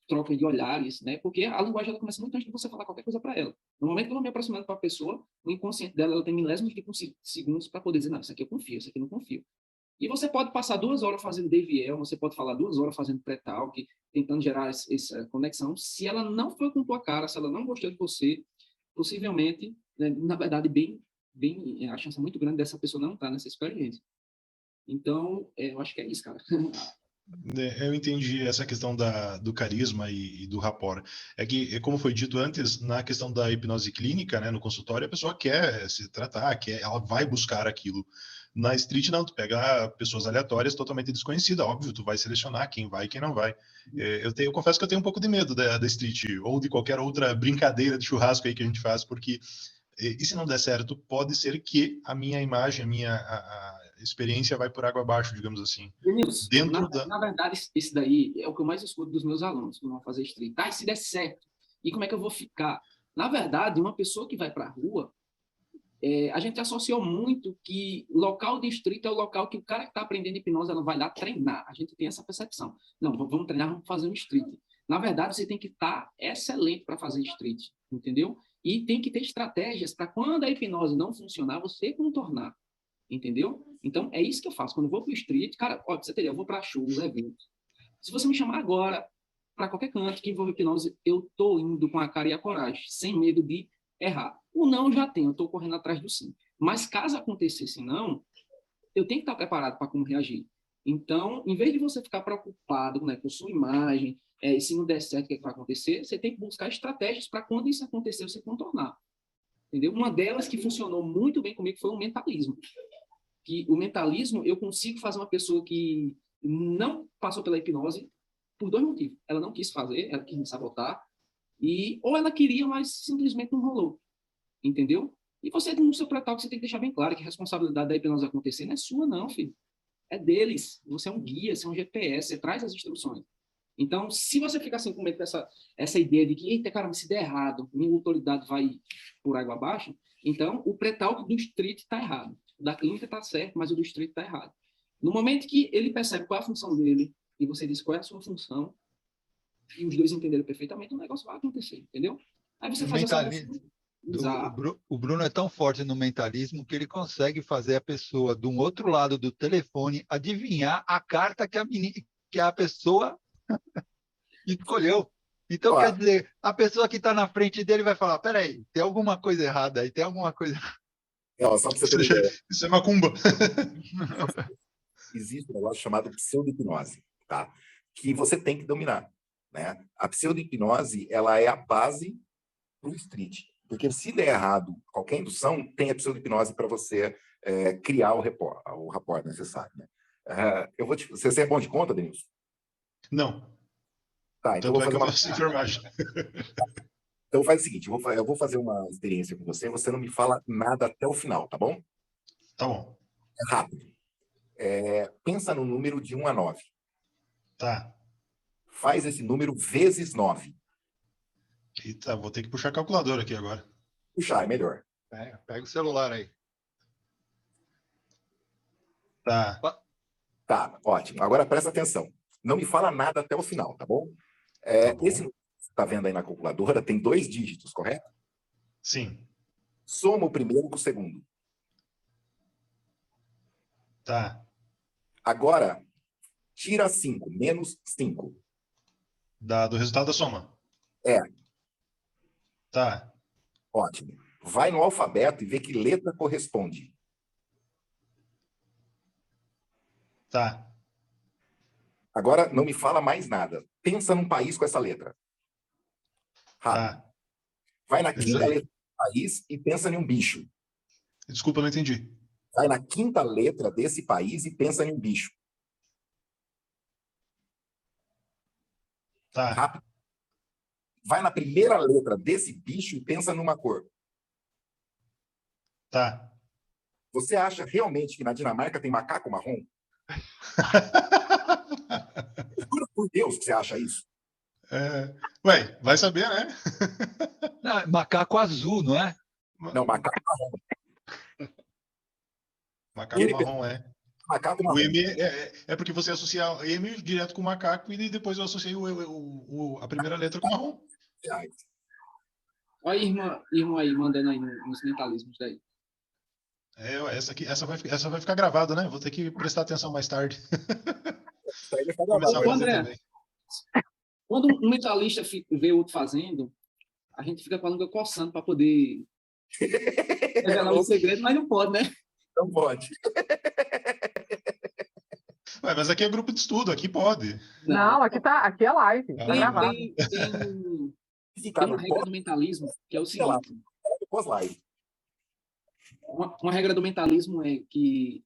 trocas de olhares, né? Porque a linguagem ela começa muito antes de você falar qualquer coisa para ela. No momento que eu vou me aproximando para a pessoa, o inconsciente dela ela tem milésimos de segundos para poder dizer, não, isso aqui eu confio, isso aqui eu não confio. E você pode passar 2 horas fazendo DVL, você pode falar 2 horas fazendo pré-talk, tentando gerar essa conexão. Se ela não foi com tua cara, se ela não gostou de você, possivelmente, né, na verdade, a chance é muito grande dessa pessoa não estar nessa experiência. Então, eu acho que é isso, cara. Eu entendi essa questão do carisma e do rapport. É que, como foi dito antes, na questão da hipnose clínica, né, no consultório, a pessoa quer se tratar, ela vai buscar aquilo. Na street, não, tu pega pessoas aleatórias, totalmente desconhecidas, óbvio, tu vai selecionar quem vai e quem não vai. Eu confesso que eu tenho um pouco de medo da street, ou de qualquer outra brincadeira de churrasco aí que a gente faz, porque, e se não der certo, pode ser que a minha imagem, a experiência vai por água abaixo, digamos assim. Denilson, Dentro na verdade, isso daí é o que eu mais escuto dos meus alunos que vão fazer street. E se der certo? E como é que eu vou ficar? Na verdade, uma pessoa que vai para a rua, a gente associou muito que local de street é o local que o cara que está aprendendo hipnose ela vai lá treinar. A gente tem essa percepção. Não, vamos treinar, vamos fazer um street. Na verdade, você tem que estar excelente para fazer street, entendeu? E tem que ter estratégias para quando a hipnose não funcionar, você contornar. Entendeu? Então, é isso que eu faço. Quando eu vou para o street, cara, ó, você entendeu? Eu vou para shows, eventos. Se você me chamar agora para qualquer canto que envolve hipnose, eu tô indo com a cara e a coragem, sem medo de errar. O não eu já tenho, eu estou correndo atrás do sim. Mas caso acontecesse não, eu tenho que estar preparado para como reagir. Então, em vez de você ficar preocupado, né, com sua imagem, e se não der certo, o que vai acontecer, você tem que buscar estratégias para quando isso acontecer, você contornar. Entendeu? Uma delas que funcionou muito bem comigo foi o mentalismo. Que o mentalismo, eu consigo fazer uma pessoa que não passou pela hipnose por 2 motivos. Ela não quis fazer, ela quis me sabotar, ou ela queria, mas simplesmente não rolou. Entendeu? E você, no seu pré-talk, você tem que deixar bem claro que a responsabilidade da hipnose acontecer não é sua, não, filho. É deles. Você é um guia, você é um GPS, você traz as instruções. Então, se você fica assim com medo dessa ideia de que, eita, cara, mas se der errado, minha autoridade vai por água abaixo, então o pré-talk do street está errado. O da clínica está certo, mas o do street está errado. No momento que ele percebe qual é a função dele e você diz qual é a sua função, e os dois entenderam perfeitamente, o negócio vai acontecer, entendeu? Aí você faz essa... O Bruno é tão forte no mentalismo que ele consegue fazer a pessoa do outro lado do telefone adivinhar a carta que a pessoa escolheu. Então, quer dizer, a pessoa que está na frente dele vai falar, peraí, tem alguma coisa errada aí, tem alguma coisa... Não, só para você ter uma ideia. Isso é macumba. Existe um negócio chamado pseudo-hipnose, tá? Que você tem que dominar, né? A pseudo-hipnose, ela é a base do street. Porque se der errado qualquer indução, tem a pseudo-hipnose para você criar o rapport necessário, né? Você é bom de conta, Denilson? Não. Tá, então Tanto é que eu faço enfermagem. Então faz o seguinte, eu vou fazer uma experiência com você, você não me fala nada até o final, tá bom? Tá bom. É rápido. Pensa no número de 1 a 9. Tá. Faz esse número vezes 9. Eita, vou ter que puxar a calculadora aqui agora. Puxar, é melhor. Pega o celular aí. Tá. Tá, ótimo. Agora presta atenção. Não me fala nada até o final, tá bom? Tá bom. Esse número que você está vendo aí na calculadora tem 2 dígitos, correto? Sim. Soma o primeiro com o segundo. Tá. Agora, tira 5, menos 5. Do resultado da soma. É. Tá. Ótimo. Vai no alfabeto e vê que letra corresponde. Tá. Agora, não me fala mais nada. Pensa num país com essa letra. Rápido. Tá. Vai na Isso quinta aí. letra do país e pensa em um bicho. Desculpa, eu não entendi. Vai na quinta letra desse país e pensa em um bicho. Tá. Rápido. Vai na primeira letra desse bicho e pensa numa cor. Tá. Você acha realmente que na Dinamarca tem macaco marrom? Jura por Deus que você acha isso? Ué, vai saber, né? Não, macaco azul, não é? Não, macaco marrom. Macaco Ele- marrom, é. Macaco O marrom. M é porque você associa o M direto com o macaco e depois eu associei a primeira letra com marrom. Olha a irmã aí, mandando aí nos mentalismos daí. Essa vai ficar gravada, né? Vou ter que prestar atenção mais tarde. Isso aí vai ficar Começar a gravado. fazer André, também. quando um mentalista vê outro fazendo, a gente fica com a língua coçando para poder revelar o segredo, mas não pode, né? Não pode. Ué, mas aqui é grupo de estudo, aqui pode. Não, aqui é live, tá Ah, gravado. Tem uma regra do mentalismo que é o Sei lá. seguinte: Pós-live. uma regra do mentalismo é que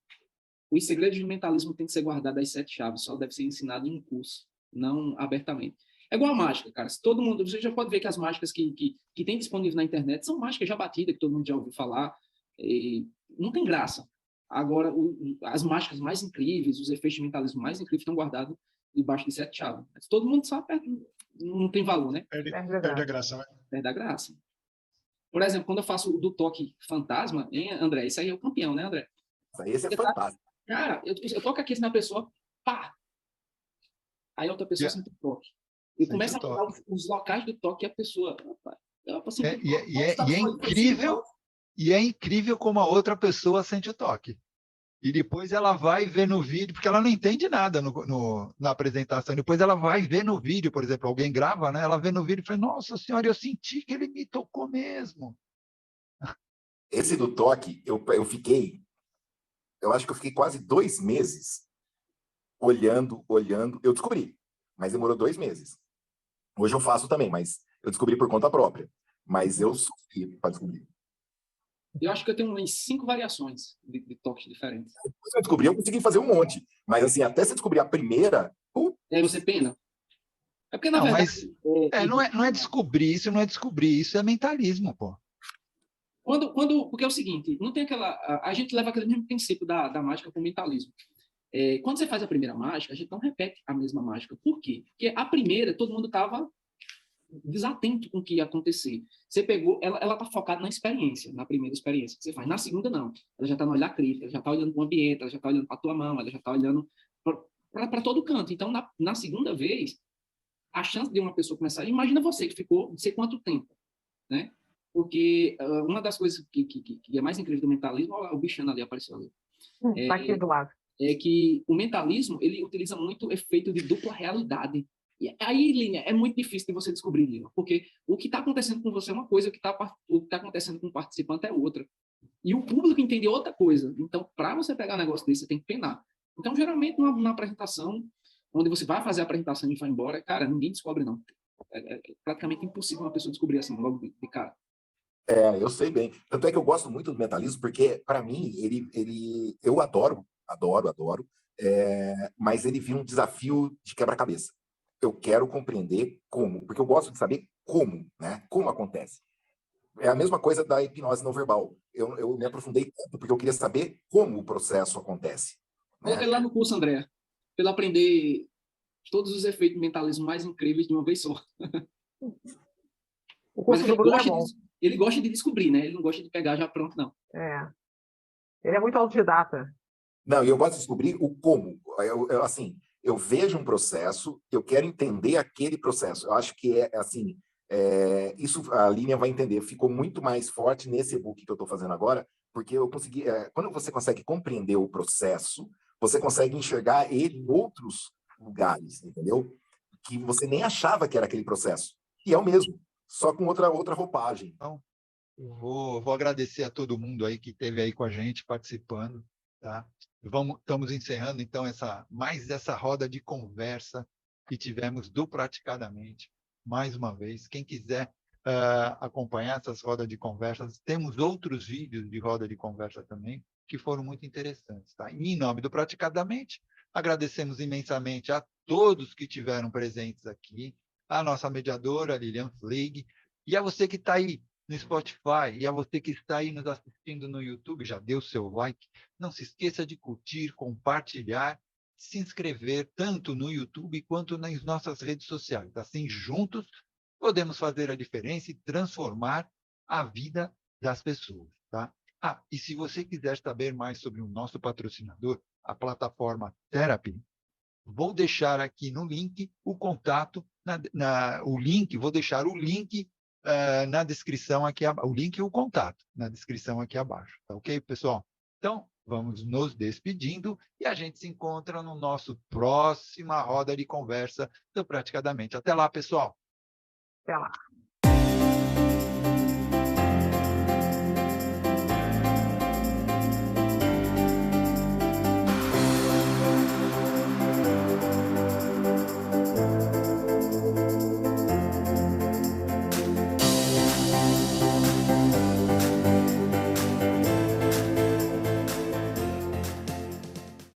os segredos do mentalismo têm que ser guardados às 7 chaves, só deve ser ensinado em um curso, não abertamente. É igual a mágica, cara. Se todo mundo, você já pode ver que as mágicas que tem disponível na internet são mágicas já batidas, que todo mundo já ouviu falar, e não tem graça. Agora, as mágicas mais incríveis, os efeitos de mentalismo mais incríveis estão guardados debaixo de 7 chaves. Se todo mundo sabe, não tem valor, né? Perde Perde a graça, né? Perde a graça. Por exemplo, quando eu faço o do toque fantasma, hein, André? Isso aí é o campeão, né, André? Esse é fantástico. Cara, eu toco aqui na pessoa, pá! Aí a outra pessoa sente o toque. E Sente começa o a falar os locais do toque e a pessoa... E é incrível, e é incrível como a outra pessoa sente o toque. E depois ela vai ver no vídeo, porque ela não entende nada na apresentação. Depois ela vai ver no vídeo, por exemplo, alguém grava, né? Ela vê no vídeo e fala, nossa senhora, eu senti que ele me tocou mesmo. Esse do toque, eu acho que eu fiquei quase 2 meses olhando. Eu descobri, mas demorou 2 meses. Hoje eu faço também, mas eu descobri por conta própria. Mas eu sofri para descobrir. Eu acho que eu tenho umas 5 variações de toques diferentes. Depois que eu descobri, eu consegui fazer um monte. Mas assim, até você descobrir a primeira... E aí você pena. É porque, na Não, verdade... não é descobrir, isso é mentalismo, pô. Porque é o seguinte, não tem aquela... A gente leva aquele mesmo princípio da mágica com o mentalismo. Quando você faz a primeira mágica, a gente não repete a mesma mágica. Por quê? Porque a primeira, todo mundo estava desatento com o que ia acontecer. Você pegou, ela está focada na experiência, na primeira experiência que você faz. Na segunda, não. Ela já está no olhar crítico, ela já está olhando para o ambiente, ela já está olhando para a tua mão, ela já está olhando para todo canto. Então, na segunda vez, a chance de uma pessoa começar... Imagina você que ficou não sei quanto tempo, né? Porque uma das coisas que é mais incrível do mentalismo, olha o bichano ali, apareceu ali. Tá aqui do lado. É que o mentalismo, ele utiliza muito o efeito de dupla realidade. E aí, Línia, é muito difícil de você descobrir, Línia, porque o que está acontecendo com você é uma coisa, o que está acontecendo com o participante é outra. E o público entende outra coisa. Então, para você pegar um negócio desse, você tem que penar. Então, geralmente, na apresentação, onde você vai fazer a apresentação e vai embora, cara, ninguém descobre, não. É praticamente impossível uma pessoa descobrir assim, logo de cara. Eu sei bem. Tanto é que eu gosto muito do mentalismo, porque, para mim, eu adoro, mas ele vira um desafio de quebra-cabeça. Eu quero compreender como, porque eu gosto de saber como, né? Como acontece. É a mesma coisa da hipnose não verbal. Eu me aprofundei tanto porque eu queria saber como o processo acontece. Coloquei lá no curso, André, para ele aprender todos os efeitos de mentalismo mais incríveis de uma vez só. O curso do Bruno é bom. Ele gosta de descobrir, né? Ele não gosta de pegar já pronto, não. Ele é muito autodidata. Não, e eu gosto de descobrir o como. Eu vejo um processo, eu quero entender aquele processo. Eu acho que isso a Línia vai entender. Ficou muito mais forte nesse e-book que eu estou fazendo agora, porque eu consegui. Quando você consegue compreender o processo, você consegue enxergar ele em outros lugares, entendeu? Que você nem achava que era aquele processo. E é o mesmo, só com outra roupagem. Então, Eu vou agradecer a todo mundo aí que esteve aí com a gente participando, tá? Estamos encerrando, então, mais essa roda de conversa que tivemos do Praticadamente. Mais uma vez, quem quiser acompanhar essas rodas de conversas, temos outros vídeos de roda de conversa também, que foram muito interessantes, tá? E, em nome do Praticadamente, agradecemos imensamente a todos que tiveram presentes aqui, a nossa mediadora, Lilian Fleig, e a você que está aí no Spotify, e a você que está aí nos assistindo no YouTube, já deu seu like, não se esqueça de curtir, compartilhar, se inscrever tanto no YouTube quanto nas nossas redes sociais. Assim, juntos, podemos fazer a diferença e transformar a vida das pessoas, tá? E se você quiser saber mais sobre o nosso patrocinador, a plataforma Therapy, vou deixar aqui no link o contato, vou deixar o link na descrição aqui, o link e o contato na descrição aqui abaixo, tá ok, pessoal? Então, vamos nos despedindo e a gente se encontra no nosso próxima roda de conversa do Praticadamente. Até lá, pessoal! Até lá!